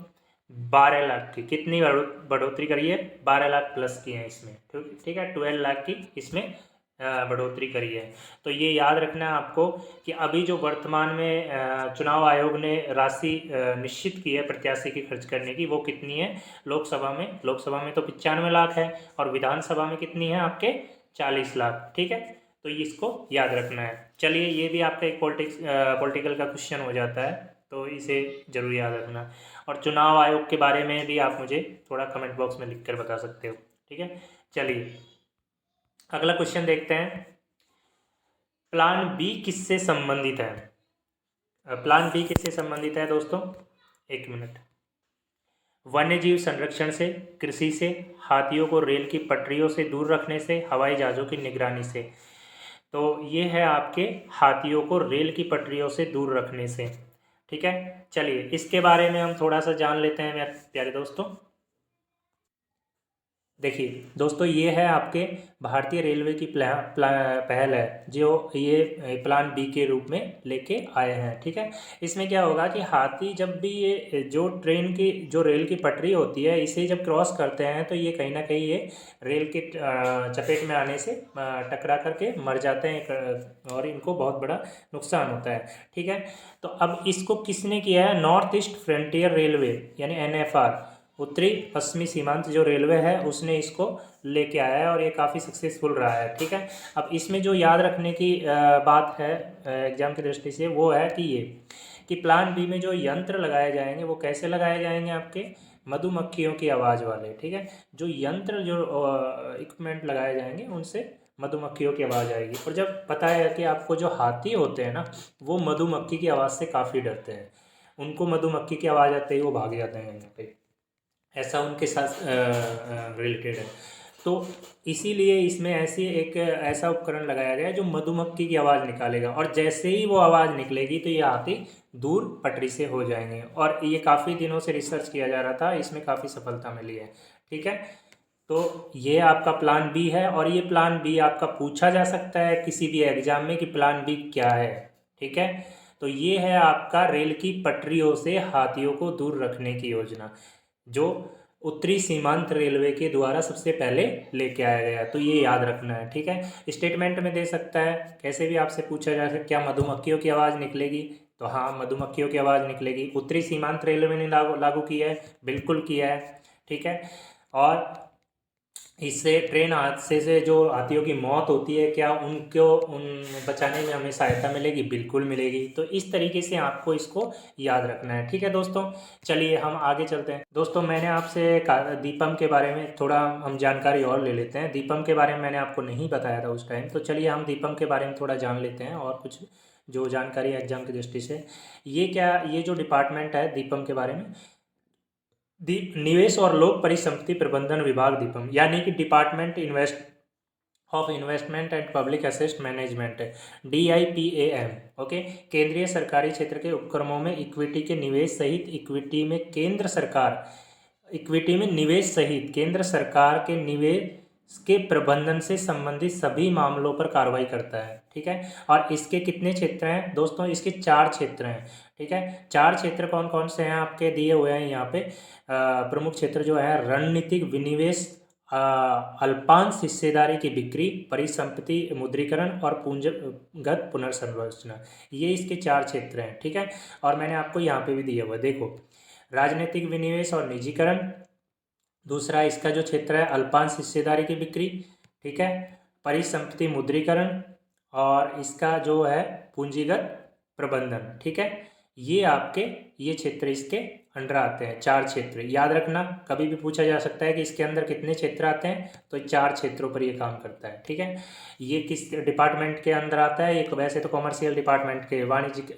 Speaker 1: 12 लाख की, कितनी बढ़ोतरी करी है, 12 लाख प्लस की है इसमें, ठीक है, 12 लाख की इसमें बढ़ोतरी करी है। तो ये याद रखना है आपको कि अभी जो वर्तमान में चुनाव आयोग ने राशि निश्चित की है प्रत्याशी की खर्च करने की, वो कितनी है, लोकसभा में तो 95 लाख है, और विधानसभा में कितनी है आपके 40 लाख, ठीक है। तो इसको याद रखना है। चलिए, ये भी आपका एक पॉलिटिकल का क्वेश्चन हो जाता है, तो इसे जरूर याद रखना। और चुनाव आयोग के बारे में भी आप मुझे थोड़ा कमेंट बॉक्स में लिख कर बता सकते हो, ठीक है। चलिए अगला क्वेश्चन देखते हैं, प्लान बी किससे संबंधित है। प्लान बी किससे संबंधित है दोस्तों, एक मिनट। वन्य जीव संरक्षण से, कृषि से, हाथियों को रेल की पटरियों से दूर रखने से, हवाई जहाज़ों की निगरानी से। तो ये है आपके हाथियों को रेल की पटरियों से दूर रखने से, ठीक है। चलिए इसके बारे में हम थोड़ा सा जान लेते हैं मेरे प्यारे दोस्तों। देखिए दोस्तों, ये है आपके भारतीय रेलवे की पहल है, जो ये प्लान बी के रूप में लेके आए हैं, ठीक है। इसमें क्या होगा कि हाथी जब भी ये जो ट्रेन की जो रेल की पटरी होती है, इसे जब क्रॉस करते हैं तो ये कहीं ना कहीं ये रेल के चपेट में आने से टकरा करके मर जाते हैं, और इनको बहुत बड़ा नुकसान होता है, ठीक है। तो अब इसको किसने किया है, नॉर्थ ईस्ट फ्रंटियर रेलवे यानी एनएफआर, उत्तरी पश्चिमी सीमांत जो रेलवे है उसने इसको लेके आया है, और ये काफ़ी सक्सेसफुल रहा है, ठीक है। अब इसमें जो याद रखने की बात है एग्जाम की दृष्टि से, वो है कि ये कि प्लान बी में जो यंत्र लगाए जाएंगे वो कैसे लगाए जाएंगे, आपके मधुमक्खियों की आवाज़ वाले, ठीक है। जो यंत्र जो इक्विपमेंट लगाए जाएंगे उनसे मधुमक्खियों की आवाज़ आएगी। और जब पता है कि आपको जो हाथी होते हैं ना, वो मधुमक्खी की आवाज़ से काफ़ी डरते हैं, उनको मधुमक्खी की आवाज़ आते ही वो भाग जाते हैं यहाँ पे, ऐसा उनके साथ रिलेटेड है। तो इसीलिए इसमें ऐसा उपकरण लगाया गया है जो मधुमक्खी की आवाज़ निकालेगा, और जैसे ही वो आवाज़ निकलेगी तो ये हाथी दूर पटरी से हो जाएंगे। और ये काफ़ी दिनों से रिसर्च किया जा रहा था, इसमें काफ़ी सफलता मिली है, ठीक है। तो ये आपका प्लान बी है, और ये प्लान बी आपका पूछा जा सकता है किसी भी एग्जाम में कि प्लान बी क्या है, ठीक है। तो ये है आपका रेल की पटरियों से हाथियों को दूर रखने की योजना, जो उत्तरी सीमांत रेलवे के द्वारा सबसे पहले लेके आया गया। तो ये याद रखना है, ठीक है। स्टेटमेंट में दे सकता है, कैसे भी आपसे पूछा जा सकता है, क्या मधुमक्खियों की आवाज़ निकलेगी, तो हाँ मधुमक्खियों की आवाज़ निकलेगी। उत्तरी सीमांत रेलवे ने लागू किया है, बिल्कुल किया है, ठीक है। और इससे ट्रेन हादसे से जो हाथियों की मौत होती है, क्या उनको बचाने में हमें सहायता मिलेगी, बिल्कुल मिलेगी। तो इस तरीके से आपको इसको याद रखना है, ठीक है दोस्तों। चलिए हम आगे चलते हैं दोस्तों। मैंने आपसे दीपम के बारे में थोड़ा हम जानकारी और ले लेते हैं। दीपम के बारे में मैंने आपको नहीं बताया था उस टाइम, तो चलिए हम दीपम के बारे में थोड़ा जान लेते हैं, और कुछ जो जानकारी है एग्जाम की दृष्टि से। ये जो डिपार्टमेंट है दीपम के बारे में, निवेश और लोक परिसंपत्ति प्रबंधन विभाग दीपम, यानी कि department investment and public asset management, DIPAM। Okay. केंद्रीय सरकारी क्षेत्र के उपक्रमों में इक्विटी के निवेश सहित इक्विटी में निवेश सहित केंद्र सरकार के निवेश के प्रबंधन से संबंधित सभी मामलों पर कार्रवाई करता है, ठीक है। और इसके कितने क्षेत्र हैं दोस्तों, इसके 4 क्षेत्र हैं, ठीक है। 4 क्षेत्र कौन कौन से हैं आपके दिए हुए हैं यहाँ पे। प्रमुख क्षेत्र जो है, रणनीतिक विनिवेश, अल्पांश हिस्सेदारी की बिक्री, परिसंपत्ति मुद्रीकरण और पूंजीगत पुनर्संरचना, ये इसके 4 क्षेत्र हैं, ठीक है। और मैंने आपको यहाँ पे भी दिया हुआ, देखो, राजनीतिक विनिवेश और निजीकरण, दूसरा इसका जो क्षेत्र है अल्पांश हिस्सेदारी की बिक्री, ठीक है, परिसंपत्ति मुद्रीकरण, और इसका जो है पूंजीगत प्रबंधन, ठीक है। ये आपके ये क्षेत्र इसके अंडर आते हैं। 4 क्षेत्र याद रखना, कभी भी पूछा जा सकता है कि इसके अंदर कितने क्षेत्र आते हैं, तो 4 क्षेत्रों पर ये काम करता है। ठीक है, ये किस डिपार्टमेंट के अंदर आता है? ये वैसे तो कॉमर्शियल डिपार्टमेंट के, वाणिज्यिक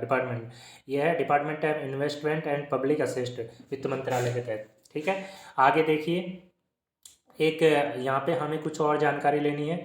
Speaker 1: डिपार्टमेंट, ये है department of investment and public assist, वित्त मंत्रालय के तहत। ठीक है, आगे देखिए, एक यहाँ पे हमें कुछ और जानकारी लेनी है।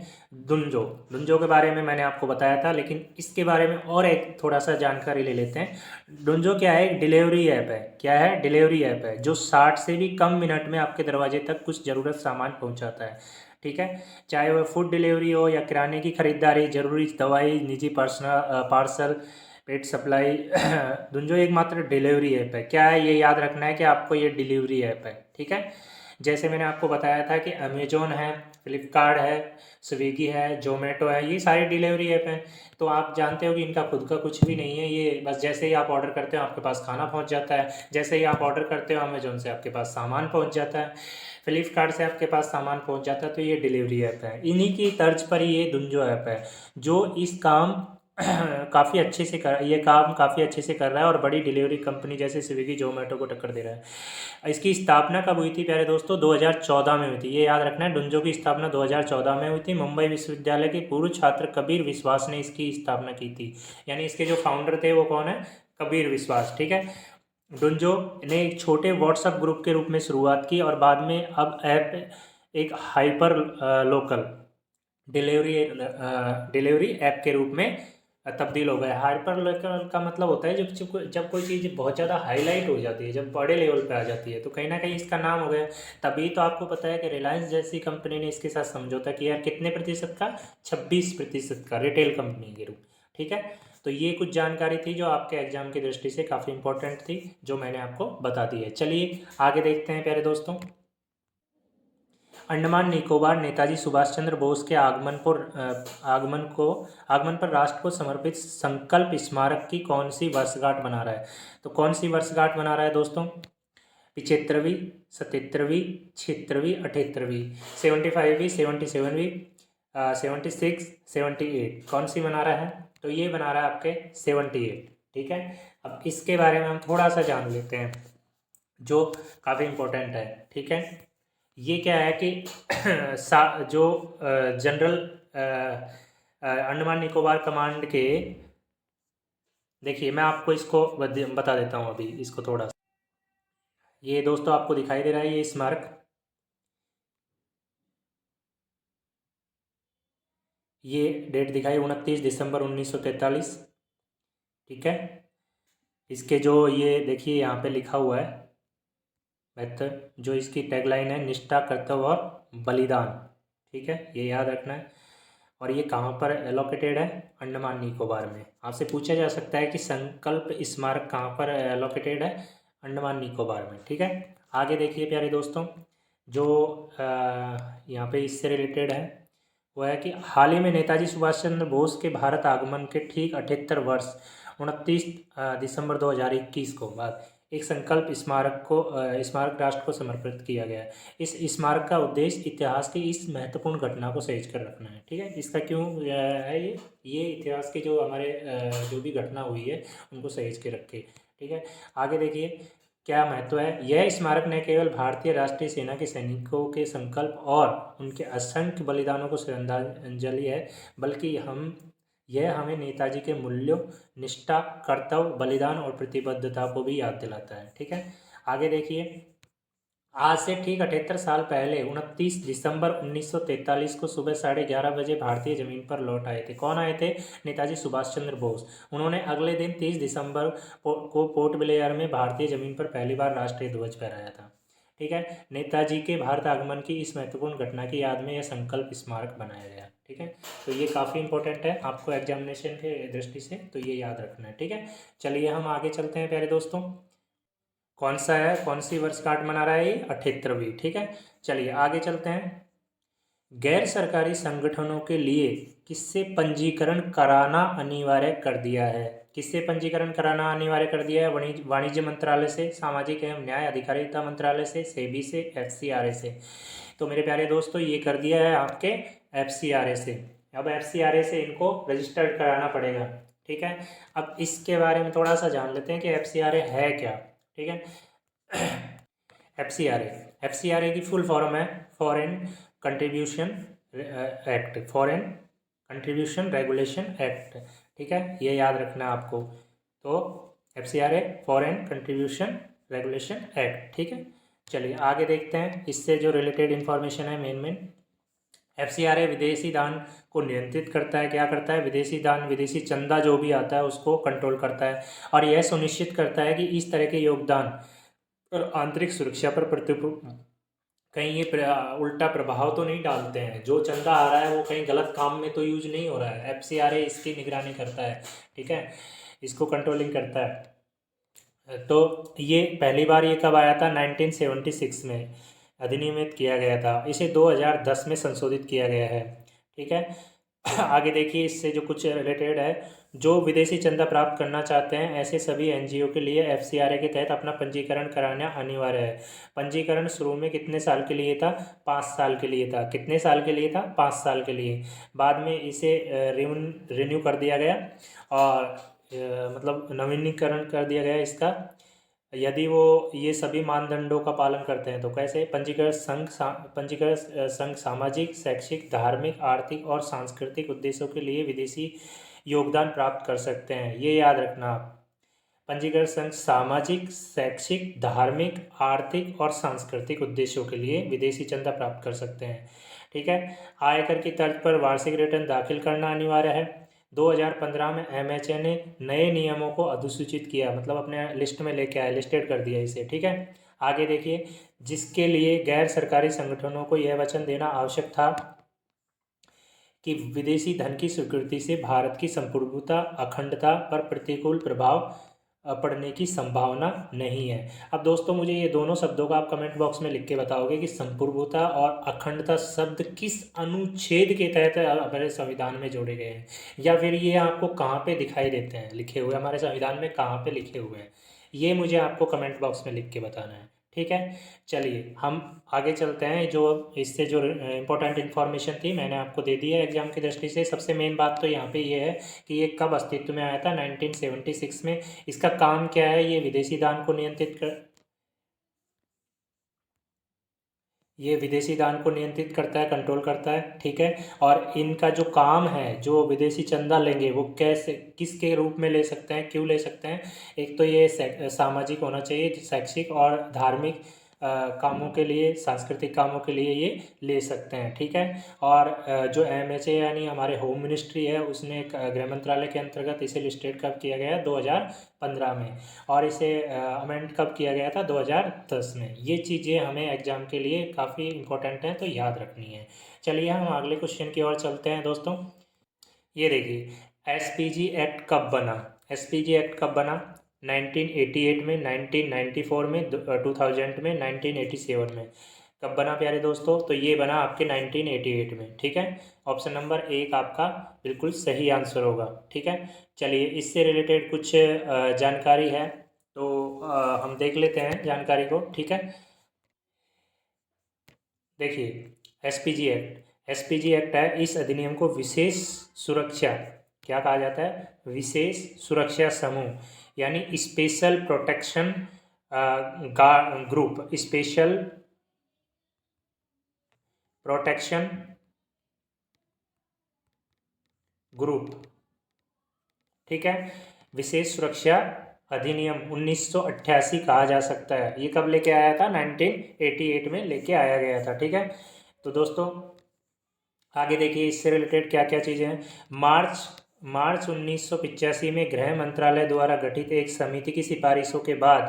Speaker 1: दुंजो, दुंजो के बारे में मैंने आपको बताया था, लेकिन इसके बारे में और एक थोड़ा सा जानकारी ले लेते हैं। दुंजो क्या है? एक डिलीवरी ऐप है। क्या है? डिलीवरी ऐप है, जो 60 से भी कम मिनट में आपके दरवाजे तक कुछ ज़रूरत सामान पहुँचाता है। ठीक है, चाहे वह फूड डिलीवरी हो या किराने की खरीदारी, ज़रूरी दवाई, निजी पार्सल, पेट सप्लाई। दुंजो एकमात्र डिलीवरी ऐप है। क्या है? ये याद रखना है कि आपको ये डिलीवरी ऐप है। ठीक है, जैसे मैंने आपको बताया था कि अमेजोन है, फ्लिपकार्ट है, स्विगी है, जोमेटो है, ये सारे डिलीवरी ऐप हैं। तो आप जानते हो कि इनका खुद का कुछ भी नहीं है, ये बस जैसे ही आप ऑर्डर करते हो आपके पास खाना पहुंच जाता है। जैसे ही आप ऑर्डर करते हो अमेजोन से आपके पास सामान पहुंच जाता है, फ्लिपकार्ट से आपके पास सामान पहुंच जाता है। तो ये डिलीवरी ऐप है। इन्हीं की तर्ज पर ये दुंजो ऐप है, जो इस काम काफ़ी अच्छे से ये काम काफ़ी अच्छे से कर रहा है और बड़ी डिलीवरी कंपनी जैसे स्विगी, जोमेटो को टक्कर दे रहा है। इसकी स्थापना कब हुई थी प्यारे दोस्तों? 2014 में हुई थी। ये याद रखना है, डुंजो की स्थापना 2014 में हुई थी। मुंबई विश्वविद्यालय के पूर्व छात्र कबीर विश्वास ने इसकी स्थापना की थी। यानी इसके जो फाउंडर थे वो कौन है? कबीर विश्वास। ठीक है, डुंजो ने एक छोटे व्हाट्सएप ग्रुप के रूप में शुरुआत की और बाद में अब ऐप एक हाइपर लोकल डिलीवरी ऐप के रूप में तब्दील हो गया। हाइपर लोकल का मतलब होता है जब कोई चीज़ बहुत ज़्यादा हाईलाइट हो जाती है, जब बड़े लेवल पे आ जाती है, तो कहीं ना कहीं इसका नाम हो गया। तभी तो आपको पता है कि रिलायंस जैसी कंपनी ने इसके साथ समझौता किया। कितने प्रतिशत का? 26% का, रिटेल कंपनी के रूप। ठीक है, तो ये कुछ जानकारी थी जो आपके एग्जाम की दृष्टि से काफ़ी इंपॉर्टेंट थी, जो मैंने आपको बता दी है। चलिए आगे देखते हैं प्यारे दोस्तों। अंडमान निकोबार नेताजी सुभाष चंद्र बोस के आगमन पर राष्ट्र को समर्पित संकल्प स्मारक की कौन सी वर्षगांठ मना रहा है? तो कौन सी वर्षगांठ मना रहा है दोस्तों? 75वीं, 77वीं, 76वीं, 78वीं, 75वीं, 77वीं, 76, 78, कौन सी मना रहा है? तो ये बना रहा है आपके 78। ठीक है, अब इसके बारे में हम थोड़ा सा जान लेते हैं, जो काफ़ी इम्पोर्टेंट है। ठीक है, ये क्या है कि जो जनरल अंडमान निकोबार कमांड के, देखिए मैं आपको इसको बता देता हूँ अभी इसको थोड़ा सा। ये दोस्तों आपको दिखाई दे रहा है ये स्मारक, ये डेट दिखाई 29 दिसंबर 1943। ठीक है, इसके जो ये देखिए यहाँ पे लिखा हुआ है बेहतर, जो इसकी टैगलाइन है, निष्ठा, कर्तव्य और बलिदान। ठीक है, ये याद रखना है। और ये कहाँ पर लोकेटेड है? अंडमान निकोबार में। आपसे पूछा जा सकता है कि संकल्प स्मारक कहाँ पर लोकेटेड है? अंडमान निकोबार में। ठीक है, आगे देखिए प्यारे दोस्तों, जो यहाँ पे इससे रिलेटेड है वो है कि हाल ही में नेताजी सुभाष चंद्र बोस के भारत आगमन के ठीक 78 वर्ष 29 दिसंबर 2021 को बाद एक संकल्प स्मारक राष्ट्र को समर्पित किया गया है। इस स्मारक का उद्देश्य इतिहास की इस महत्वपूर्ण घटना को सहेज कर रखना है। ठीक है, इसका क्यों है ये इतिहास की जो हमारे जो भी घटना हुई है उनको सहेज के रखे। ठीक है, आगे देखिए क्या महत्व है। यह स्मारक न केवल भारतीय राष्ट्रीय सेना के सैनिकों के संकल्प और उनके असंख्य बलिदानों को श्रद्धांजलि है, बल्कि यह हमें नेताजी के मूल्यों, निष्ठा, कर्तव्य, बलिदान और प्रतिबद्धता को भी याद दिलाता है। ठीक है, आगे देखिए, आज से ठीक 78 साल पहले 29 दिसंबर 1943 को सुबह 11:30 बजे भारतीय जमीन पर लौट आए थे। कौन आए थे? नेताजी सुभाष चंद्र बोस। उन्होंने अगले दिन 30 दिसंबर को पोर्ट ब्लेयर में भारतीय जमीन पर पहली बार राष्ट्रीय ध्वज फहराया था। ठीक है, नेताजी के भारत आगमन की इस महत्वपूर्ण घटना की याद में यह संकल्प स्मारक बनाया गया। ठीक है, तो ये काफ़ी इंपॉर्टेंट है आपको एग्जामिनेशन के दृष्टि से, तो ये याद रखना है। ठीक है, चलिए हम आगे चलते हैं प्यारे दोस्तों। कौन सा है, कौन सी वर्षगांठ मना रहा है ये? 78वीं। ठीक है, चलिए आगे चलते हैं। गैर सरकारी संगठनों के लिए किससे पंजीकरण कराना अनिवार्य कर दिया है? किससे पंजीकरण कराना अनिवार्य कर दिया है? वाणिज्य मंत्रालय से, सामाजिक एवं न्याय अधिकारिता मंत्रालय से, सेबी से, एफसीआरए से। तो मेरे प्यारे दोस्तों ये कर दिया है आपके एफसीआरए से। अब एफसीआरए से इनको रजिस्टर्ड कराना पड़ेगा। ठीक है। अब इसके बारे में थोड़ा सा जान लेते हैं कि FCRA है क्या। ठीक है। FCRA की फुल फॉर्म है foreign contribution act, foreign contribution regulation act. ठीक है, ये याद रखना है आपको। तो FCRA foreign contribution regulation act. ठीक है, चलिए आगे देखते हैं इससे जो रिलेटेड इन्फॉर्मेशन है मेन। FCRA विदेशी दान को नियंत्रित करता है। क्या करता है? विदेशी दान, विदेशी चंदा जो भी आता है उसको कंट्रोल करता है और यह सुनिश्चित करता है कि इस तरह के योगदान और आंतरिक सुरक्षा पर कहीं ये उल्टा प्रभाव तो नहीं डालते हैं। जो चंदा आ रहा है वो कहीं गलत काम में तो यूज नहीं हो रहा है। FCRA इसकी निगरानी करता है। ठीक है, इसको कंट्रोलिंग करता है। तो ये पहली बार ये कब आया था? 1976 में अधिनियमित किया गया था। इसे 2010 में संशोधित किया गया है। ठीक है। आगे देखिए इससे जो कुछ रिलेटेड है, जो विदेशी चंदा प्राप्त करना चाहते हैं ऐसे सभी NGO के लिए FCRA के तहत अपना पंजीकरण कराना अनिवार्य है। पंजीकरण शुरू में कितने साल के लिए था? 5 साल के लिए था। कितने साल के लिए था? 5 साल के लिए। बाद में इसे रिन्यू कर दिया गया और मतलब नवीनीकरण कर दिया गया इसका, यदि वो ये सभी मानदंडों का पालन करते हैं। तो कैसे? पंजीकृत संघ सामाजिक, शैक्षिक, धार्मिक, आर्थिक और सांस्कृतिक उद्देश्यों के लिए विदेशी योगदान प्राप्त कर सकते हैं। ये याद रखना आप। पंजीकृत संघ सामाजिक, शैक्षिक, धार्मिक, आर्थिक और सांस्कृतिक उद्देश्यों के लिए विदेशी चंदा प्राप्त कर सकते हैं। ठीक है। आयकर की तर्ज पर वार्षिक रिटर्न दाखिल करना अनिवार्य है। 2015 में MHA ने नए नियमों को अधिसूचित किया, मतलब अपने लिस्ट में लेके आया, लिस्टेड कर दिया इसे। ठीक है, आगे देखिए, जिसके लिए गैर सरकारी संगठनों को यह वचन देना आवश्यक था कि विदेशी धन की स्वीकृति से भारत की संप्रभुता, अखंडता पर प्रतिकूल प्रभाव पड़ने की संभावना नहीं है। अब दोस्तों मुझे ये दोनों शब्दों का आप कमेंट बॉक्स में लिख के बताओगे कि संप्रभुता और अखंडता शब्द किस अनुच्छेद के तहत हमारे संविधान में जोड़े गए हैं, या फिर ये आपको कहाँ पे दिखाई देते हैं लिखे हुए, हमारे संविधान में कहाँ पे लिखे हुए हैं, ये मुझे आपको कमेंट बॉक्स में लिख के बताना है। ठीक है, चलिए हम आगे चलते हैं। जो इससे जो इम्पोर्टेंट इन्फॉर्मेशन थी मैंने आपको दे दी है एग्जाम की दृष्टि से। सबसे मेन बात तो यहाँ पे ये है कि ये कब अस्तित्व में आया था? 1976 में। इसका काम क्या है? ये विदेशी दान को नियंत्रित करता है, कंट्रोल करता है। ठीक है, और इनका जो काम है, जो विदेशी चंदा लेंगे वो कैसे, किसके रूप में ले सकते हैं, क्यों ले सकते हैं? एक तो ये सामाजिक होना चाहिए, शैक्षिक और धार्मिक कामों के लिए, सांस्कृतिक कामों के लिए ये ले सकते हैं। ठीक है, और जो MHA यानी हमारे होम मिनिस्ट्री है, उसने गृह मंत्रालय के अंतर्गत इसे लिस्टेड कब किया गया? 2015 में। और इसे अमेंड कब किया गया था? 2010 में। ये चीज़ें हमें एग्जाम के लिए काफ़ी इंपॉर्टेंट हैं, तो याद रखनी है। चलिए हम अगले क्वेश्चन की ओर चलते हैं दोस्तों। ये देखिए, SPG एक्ट कब बना? SPG एक्ट कब बना? 1988 में, 1994 में, 2000 में, 1987 में। कब बना प्यारे दोस्तों? तो ये बना आपके 1988 में। ठीक है, ऑप्शन नंबर 1 आपका बिल्कुल सही आंसर होगा। ठीक है, चलिए इससे रिलेटेड कुछ जानकारी है तो हम देख लेते हैं जानकारी को। ठीक है, देखिए एसपीजी एक्ट है, इस अधिनियम को विशेष सुरक्षा, क्या कहा जाता है? विशेष सुरक्षा समूह, यानी special protection group, special protection group. ठीक है, विशेष सुरक्षा अधिनियम 1988 कहा जा सकता है। ये कब लेके आया था? 1988 में लेके आया गया था। ठीक है, तो दोस्तों आगे देखिए इससे रिलेटेड क्या क्या चीज़ें हैं। मार्च 1985 में गृह मंत्रालय द्वारा गठित एक समिति की सिफारिशों के बाद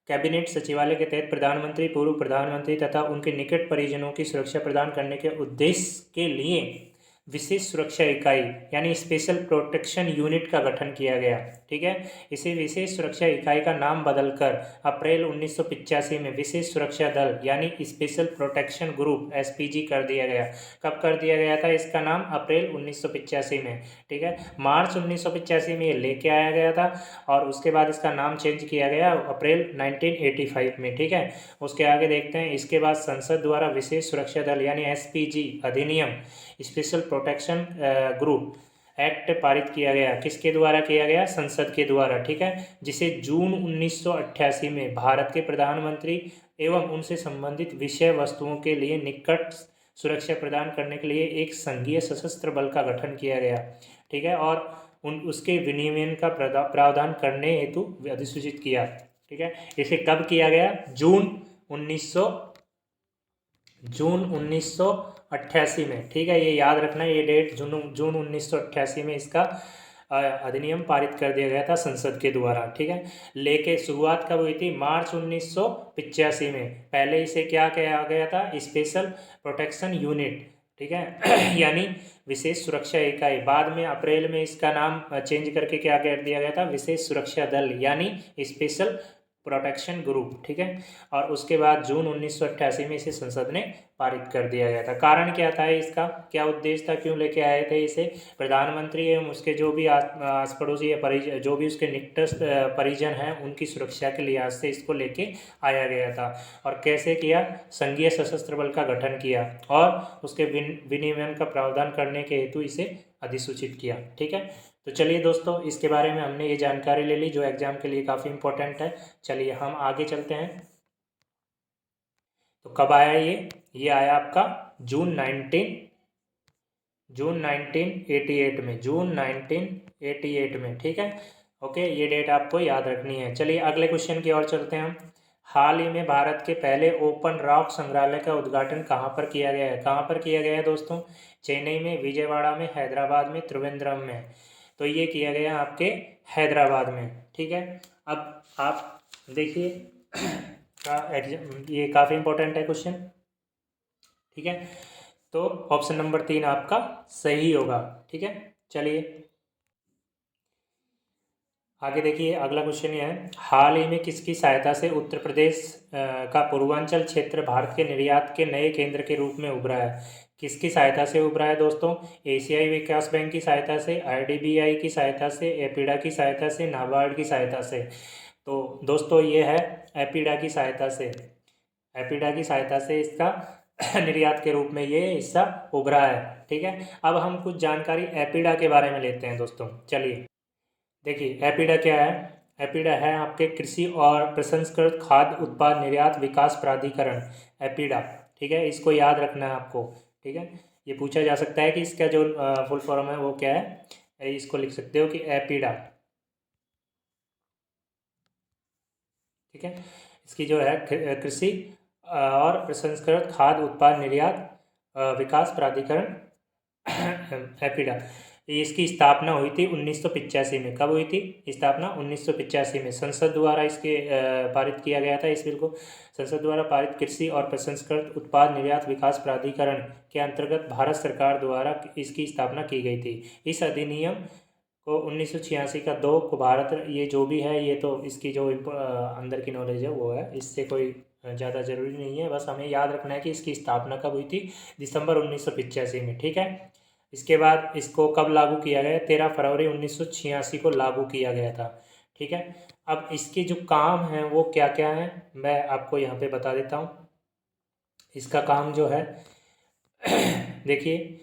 Speaker 1: कैबिनेट सचिवालय के तहत प्रधानमंत्री, पूर्व प्रधानमंत्री तथा उनके निकट परिजनों की सुरक्षा प्रदान करने के उद्देश्य के लिए विशेष सुरक्षा इकाई यानी स्पेशल प्रोटेक्शन यूनिट का गठन किया गया। ठीक है, इसे विशेष सुरक्षा इकाई का नाम बदलकर अप्रैल 1985 में विशेष सुरक्षा दल यानी स्पेशल प्रोटेक्शन ग्रुप SPG कर दिया गया। कब कर दिया गया था इसका नाम? अप्रैल 1985 में। ठीक है, मार्च 1985 में ये लेके आया गया था और उसके बाद इसका नाम चेंज किया गया अप्रैल 1985 में। ठीक है, उसके आगे देखते हैं। इसके बाद संसद द्वारा विशेष सुरक्षा दल यानी SPG अधिनियम, स्पेशल प्रोटेक्शन ग्रुप एक्ट पारित किया गया, किसके द्वारा किया गया? संसद के द्वारा, ठीक है, जिसे जून 1988 में भारत के प्रधानमंत्री एवं उनसे संबंधित विषय वस्तुओं के लिए निकट सुरक्षा प्रदान करने के लिए एक संघीय सशस्त्र बल का गठन किया गया, ठीक है, और उसके विनियमन का प्रावधान करने हेतु अधिसूचित किया, ठीक है। इसे कब किया गया? जून 1988 में, ठीक है, ये याद रखना, ये डेट जून 1988 में इसका अधिनियम पारित कर दिया गया था संसद के द्वारा, ठीक है। लेके शुरुआत कब हुई थी? मार्च 1985 में। पहले इसे क्या कहा गया था? स्पेशल प्रोटेक्शन यूनिट, ठीक है यानी विशेष सुरक्षा इकाई। बाद में अप्रैल में इसका नाम चेंज करके क्या कर दिया गया था? विशेष सुरक्षा दल, यानी स्पेशल प्रोटेक्शन ग्रुप, ठीक है। और उसके बाद जून 1988 में इसे संसद ने पारित कर दिया गया था। कारण क्या था इसका? क्या उद्देश्य था? क्यों लेके आए थे इसे? प्रधानमंत्री एवं उसके जो भी आस पड़ोसी या परिजन, जो भी उसके निकटस्थ परिजन हैं, उनकी सुरक्षा के लिहाज से इसको लेके आया गया था। और कैसे किया? संघीय सशस्त्र बल का गठन किया और उसके विनियमन का प्रावधान करने के हेतु इसे अधिसूचित किया, ठीक है। तो चलिए दोस्तों, इसके बारे में हमने ये जानकारी ले ली जो एग्जाम के लिए काफ़ी इंपॉर्टेंट है। चलिए हम आगे चलते हैं। तो कब आया ये आया आपका जून 1988 में, जून 1988 में, ठीक है। ओके, ये डेट आपको याद रखनी है। चलिए अगले क्वेश्चन की ओर चलते हैं हम। हाल ही में भारत के पहले ओपन रॉक संग्रहालय का उद्घाटन कहाँ पर किया गया है? कहाँ पर किया गया है दोस्तों? चेन्नई में, विजयवाड़ा में, हैदराबाद में, त्रिवेंद्रम में। तो ये किया गया आपके हैदराबाद में, ठीक है। अब आप देखिए ये काफ़ी इंपॉर्टेंट है क्वेश्चन, ठीक है। तो ऑप्शन नंबर 3 आपका सही होगा, ठीक है। चलिए आगे देखिए, अगला क्वेश्चन ये है, हाल ही में किसकी सहायता से उत्तर प्रदेश का पूर्वांचल क्षेत्र भारत के निर्यात के नए केंद्र के रूप में उभरा है? किसकी सहायता से उभरा है दोस्तों? एशियाई विकास बैंक की सहायता से, आईडीबीआई की सहायता से, एपीडा की सहायता से, नाबार्ड की सहायता से। तो दोस्तों ये है एपीडा की सहायता से, एपीडा की सहायता से इसका निर्यात के रूप में ये हिस्सा उभरा है, ठीक है। अब हम कुछ जानकारी एपीडा के बारे में लेते हैं दोस्तों। चलिए देखिए, एपीडा क्या है? एपीडा है आपके कृषि और प्रसंस्कृत खाद्य उत्पाद निर्यात विकास प्राधिकरण, एपीडा, ठीक है। इसको याद रखना है आपको, ठीक है। ये पूछा जा सकता है कि इसका जो फुल फॉर्म है वो क्या है, इसको लिख सकते हो कि एपीडा, ठीक है। इसकी जो है कृषि और प्रसंस्कृत खाद्य उत्पाद निर्यात विकास प्राधिकरण एपीडा। इसकी स्थापना हुई थी 1985 में। कब हुई थी स्थापना? 1985 में। संसद द्वारा इसके पारित किया गया था इस बिल को। संसद द्वारा पारित कृषि और प्रसंस्कृत उत्पाद निर्यात विकास प्राधिकरण के अंतर्गत भारत सरकार द्वारा इसकी स्थापना की गई थी। इस अधिनियम को 1986 का 2 को भारत, ये जो भी है ये तो इसकी जो अंदर की नॉलेज है वो है, इससे कोई ज़्यादा ज़रूरी नहीं है, बस हमें याद रखना है कि इसकी स्थापना कब हुई थी? दिसंबर 1985 में, ठीक है। इसके बाद इसको कब लागू किया गया? 13 फरवरी 1986 को लागू किया गया था, ठीक है। अब इसके जो काम हैं वो क्या क्या हैं मैं आपको यहाँ पे बता देता हूँ। इसका काम जो है देखिए,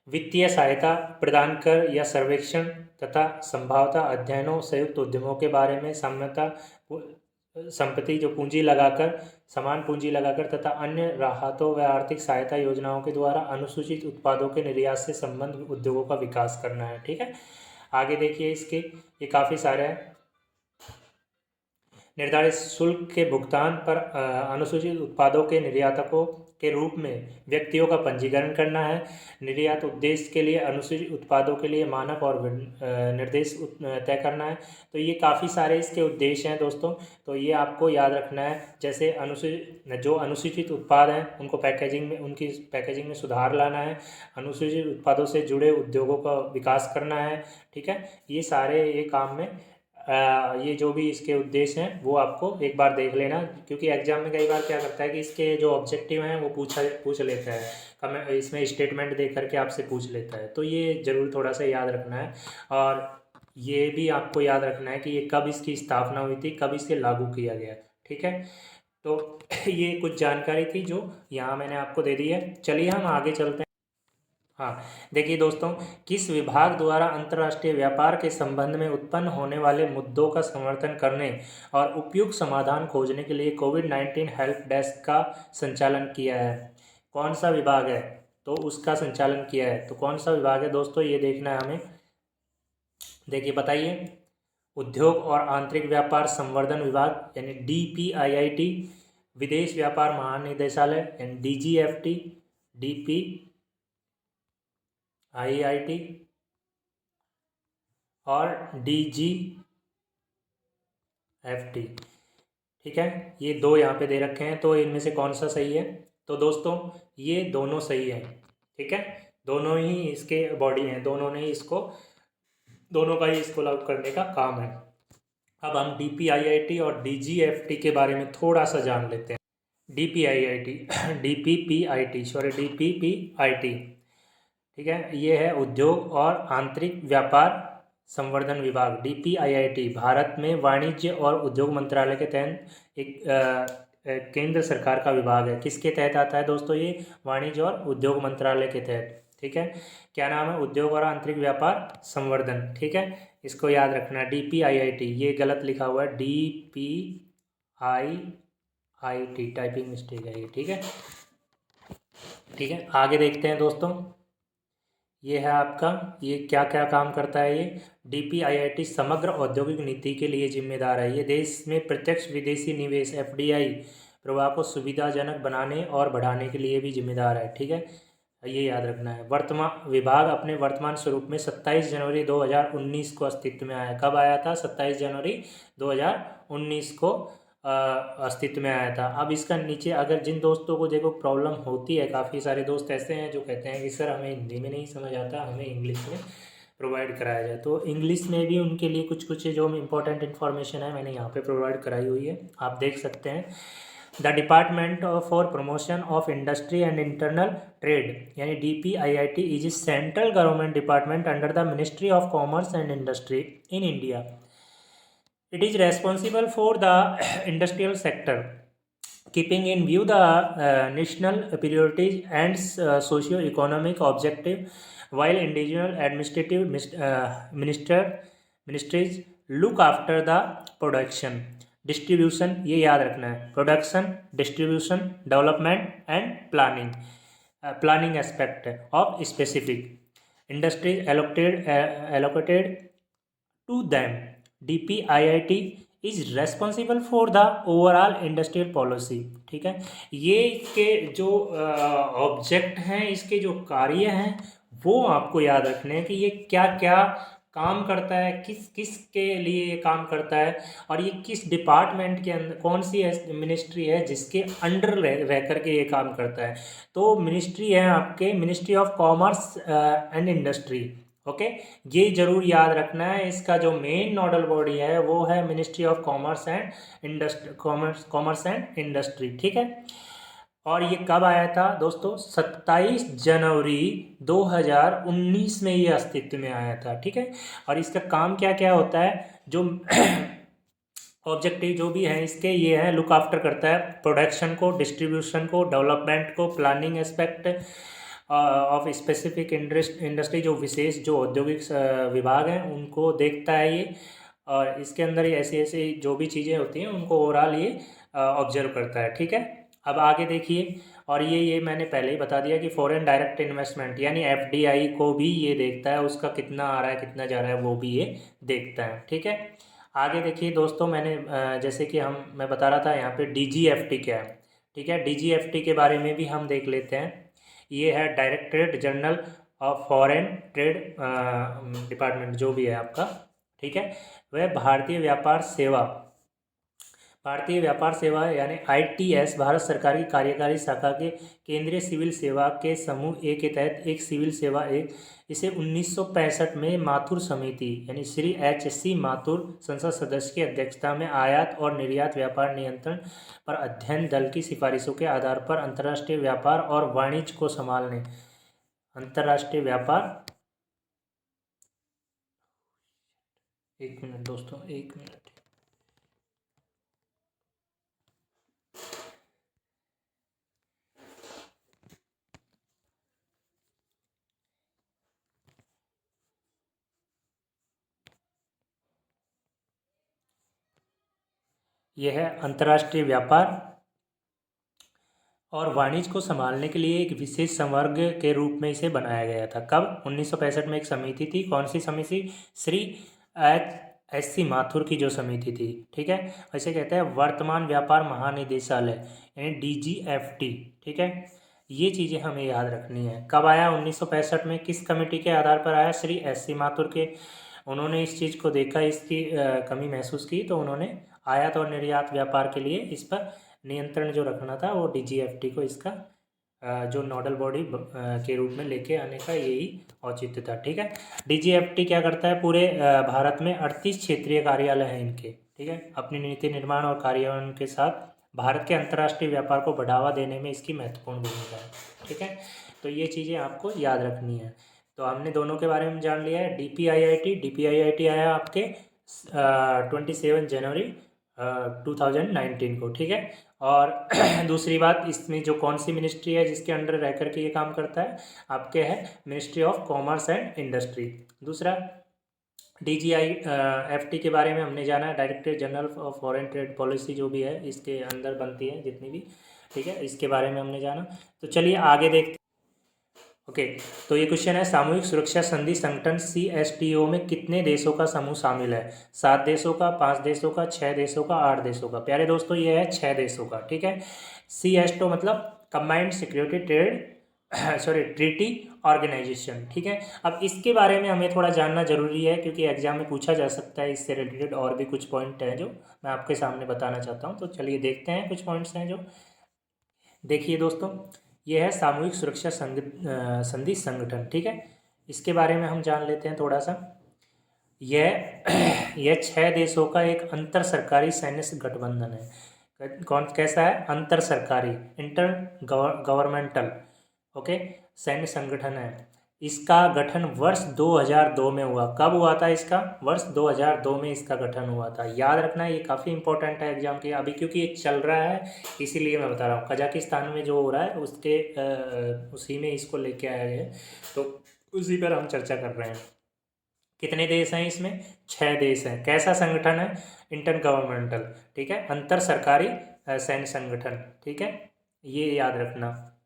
Speaker 1: वित्तीय सहायता प्रदान कर या सर्वेक्षण तथा संभावता अध्ययनों, संयुक्त उद्यमों के बारे में संपत्ति जो पूंजी लगाकर, समान पूंजी लगाकर तथा अन्य राहतों व आर्थिक सहायता योजनाओं के द्वारा अनुसूचित उत्पादों के निर्यात से संबंध उद्योगों का विकास करना है, ठीक है। आगे देखिए इसके, ये काफ़ी सारे हैं। निर्धारित शुल्क के भुगतान पर अनुसूचित उत्पादों के निर्यातकों के रूप में व्यक्तियों का पंजीकरण करना है। निर्यात उद्देश्य के लिए अनुसूचित उत्पादों के लिए मानक और निर्देश तय करना है। तो ये काफ़ी सारे इसके उद्देश्य हैं दोस्तों, तो ये आपको याद रखना है। जैसे जो अनुसूचित उत्पाद हैं उनको पैकेजिंग में, उनकी पैकेजिंग में सुधार लाना है, अनुसूचित उत्पादों से जुड़े उद्योगों का विकास करना है, ठीक है। ये सारे ये काम में ये जो भी इसके उद्देश्य हैं वो आपको एक बार देख लेना, क्योंकि एग्जाम में कई बार क्या करता है कि इसके जो ऑब्जेक्टिव हैं वो पूछ लेता है, इसमें स्टेटमेंट दे करके आपसे पूछ लेता है, तो ये ज़रूर थोड़ा सा याद रखना है। और ये भी आपको याद रखना है कि ये कब इसकी स्थापना हुई थी, कब इसे लागू किया गया, ठीक है। तो ये कुछ जानकारी थी जो यहाँ मैंने आपको दे दी है। चलिए हम आगे चलते हैं। हाँ, देखिए दोस्तों, किस विभाग द्वारा अंतर्राष्ट्रीय व्यापार के संबंध में उत्पन्न होने वाले मुद्दों का समर्थन करने और उपयुक्त समाधान खोजने के लिए कोविड-19 हेल्प डेस्क का संचालन किया है? कौन सा विभाग है? तो उसका संचालन किया है, तो कौन सा विभाग है दोस्तों, ये देखना है हमें। देखिए, बताइए। उद्योग और आंतरिक व्यापार संवर्धन विभाग यानी DPIIT, विदेश व्यापार महानिदेशालय यानी DGFT, DPIIT और DGFT। ठीक है, ये दो यहाँ पे दे रखे हैं, तो इनमें से कौन सा सही है? तो दोस्तों, ये दोनों सही है। ठीक है, दोनों ही इसके बॉडी हैं, दोनों का ही इसको लागू करने का काम है। अब हम DPIIT और DGFT के बारे में थोड़ा सा जान लेते हैं। DPIIT DPPIT, ठीक है, ये है उद्योग और आंतरिक व्यापार संवर्धन विभाग। DPIIT भारत में वाणिज्य और उद्योग मंत्रालय के तहत एक केंद्र सरकार का विभाग है। किसके तहत आता है दोस्तों? ये वाणिज्य और उद्योग मंत्रालय के तहत। ठीक है, क्या नाम है? उद्योग और आंतरिक व्यापार संवर्धन। ठीक है, इसको याद रखना। DPIIT, ये गलत लिखा हुआ है, DPIIT, टाइपिंग मिस्टेक है ये। ठीक है, ठीक है, आगे देखते हैं दोस्तों। ये है आपका, ये क्या क्या काम करता है? ये DPIIT समग्र औद्योगिक नीति के लिए जिम्मेदार है। ये देश में प्रत्यक्ष विदेशी निवेश FDI प्रवाह को सुविधाजनक बनाने और बढ़ाने के लिए भी जिम्मेदार है। ठीक है, ये याद रखना है। वर्तमान विभाग अपने वर्तमान स्वरूप में 27 जनवरी 2019 को अस्तित्व में आया। कब आया था? 27 जनवरी 2019 को अस्तित्व में आया था। अब इसका नीचे अगर जिन दोस्तों को देखो प्रॉब्लम होती है, काफ़ी सारे दोस्त ऐसे हैं जो कहते हैं कि सर हमें हिंदी में नहीं समझ आता, हमें इंग्लिश में प्रोवाइड कराया जाए, तो इंग्लिश में भी उनके लिए कुछ कुछ जो इंपॉर्टेंट इन्फॉर्मेशन है मैंने यहाँ पे प्रोवाइड कराई हुई है, आप देख सकते हैं। The department for promotion of industry and internal trade यानी DPIIT is a central government department under the ministry of commerce and industry in India. It is responsible for the industrial sector, keeping in view the national priorities and socio-economic objective, while individual administrative ministries look after the production, distribution, ये याद रखना है, production, distribution, development and planning aspect of specific industries allocated to them. DPIIT is responsible for the overall industrial policy. ठीक है, ये इसके जो ऑब्जेक्ट हैं, इसके जो कार्य हैं, वो आपको याद रखने हैं कि ये क्या क्या काम करता है, किस किस के लिए ये काम करता है, और ये किस डिपार्टमेंट के अंदर, कौन सी मिनिस्ट्री है जिसके अंडर रह करके ये काम करता है। तो मिनिस्ट्री है आपके ministry of commerce and industry. Okay, ये जरूर याद रखना है। इसका जो मेन नोडल बॉडी है वो है ministry of commerce and industry. ठीक है, और ये कब आया था दोस्तों? 27 जनवरी 2019 में ये अस्तित्व में आया था। ठीक है, और इसका काम क्या क्या होता है? जो ऑब्जेक्टिव जो भी है इसके, ये है, लुक आफ्टर करता है प्रोडक्शन को, डिस्ट्रीब्यूशन को, डेवलपमेंट को, planning aspect of specific industry, जो विशेष जो औद्योगिक विभाग हैं उनको देखता है ये, और इसके अंदर ये ऐसी ऐसी जो भी चीज़ें होती हैं उनको ओवरऑल ये ऑब्जर्व करता है। ठीक है, अब आगे देखिए, और ये मैंने पहले ही बता दिया कि फॉरेन डायरेक्ट इन्वेस्टमेंट यानी FDI को भी ये देखता है, उसका कितना आ रहा है कितना जा रहा है वो भी ये देखता है। ठीक है, आगे देखिए दोस्तों, मैंने जैसे कि मैं बता रहा था यहाँ पे DGFT क्या है। ठीक है, DGFT के बारे में भी हम देख लेते हैं। ये है directorate general of foreign trade department जो भी है आपका। ठीक है, वह भारतीय व्यापार सेवा यानी ITS भारत सरकार की कार्यकारी शाखा के केंद्रीय सिविल सेवा के समूह ए के तहत एक सिविल सेवा एक, इसे 1965 में माथुर समिति यानी श्री HC माथुर संसद सदस्य की अध्यक्षता में आयात और निर्यात व्यापार नियंत्रण पर अध्ययन दल की सिफारिशों के आधार पर अंतर्राष्ट्रीय व्यापार और वाणिज्य को संभालने। अंतर्राष्ट्रीय व्यापार, एक मिनट दोस्तों, एक मिनट। यह है अंतर्राष्ट्रीय व्यापार और वाणिज्य को संभालने के लिए एक विशेष संवर्ग के रूप में इसे बनाया गया था। कब? 1965 में एक समिति थी। कौन सी समिति? श्री एच.सी. माथुर की जो समिति थी, ठीक है। इसे कहते हैं वर्तमान व्यापार महानिदेशालय, यानी DGFT, ठीक है। ये चीज़ें हमें याद रखनी है। कब आया? 1965 में। किस कमेटी के आधार पर आया? श्री एच.सी. माथुर के। उन्होंने इस चीज़ को देखा, इसकी कमी महसूस की, तो उन्होंने आयात और निर्यात व्यापार के लिए इस पर नियंत्रण जो रखना था वो DGFT को इसका जो नोडल बॉडी के रूप में लेके आने का यही औचित्य था, ठीक है। DGFT क्या करता है? पूरे भारत में 38 क्षेत्रीय कार्यालय हैं इनके, ठीक है। अपनी नीति निर्माण और कार्यान्वयन के साथ भारत के अंतर्राष्ट्रीय व्यापार को बढ़ावा देने में इसकी महत्वपूर्ण भूमिका है, ठीक है। तो ये चीज़ें आपको याद रखनी है। तो हमने दोनों के बारे में जान लिया है। DPIIT आया आपके 27 जनवरी 2019 को, ठीक है। और दूसरी बात, इसमें जो कौन सी मिनिस्ट्री है जिसके अंडर रह करके ये काम करता है? आपके है ministry of commerce and industry. दूसरा, DGFT के बारे में हमने जाना है, director general of foreign trade policy जो भी है इसके अंदर बनती है जितनी भी, ठीक है। इसके बारे में हमने जाना। तो चलिए आगे देखते। ओके, तो ये क्वेश्चन है, सामूहिक सुरक्षा संधि संगठन CSTO में कितने देशों का समूह शामिल है? 7 देशों का, 5 देशों का, 6 देशों का, 8 देशों का? प्यारे दोस्तों, ये है 6 देशों का, ठीक है। CSTO मतलब कंबाइंड सिक्योरिटी ट्रीटी ऑर्गेनाइजेशन, ठीक है। अब इसके बारे में हमें थोड़ा जानना जरूरी है क्योंकि एग्जाम में पूछा जा सकता है इससे रिलेटेड, और भी कुछ पॉइंट हैं जो मैं आपके सामने बताना चाहता हूँ। तो चलिए देखते हैं, कुछ पॉइंट्स हैं जो, देखिए दोस्तों, ये है सामूहिक सुरक्षा संधि संगठन, ठीक है। इसके बारे में हम जान लेते हैं थोड़ा सा। यह 6 देशों का एक अंतर सरकारी सैन्य गठबंधन है। कौन, कैसा है? अंतर सरकारी, इंटर गवर्नमेंटल, ओके, सैन्य संगठन है। इसका गठन वर्ष 2002 में हुआ। कब हुआ था इसका? वर्ष 2002 में इसका गठन हुआ था। याद रखना, ये काफ़ी इंपॉर्टेंट है एग्जाम के, अभी क्योंकि ये चल रहा है इसीलिए मैं बता रहा हूँ। कजाकिस्तान में जो हो रहा है उसके उसी में इसको लेके आया है, तो उसी पर हम चर्चा कर रहे हैं। कितने देश हैं इसमें? 6 देश हैं। कैसा संगठन है? इंटर गवर्नमेंटल, ठीक है, अंतर सरकारी सैन्य संगठन, ठीक है। ये याद रखना,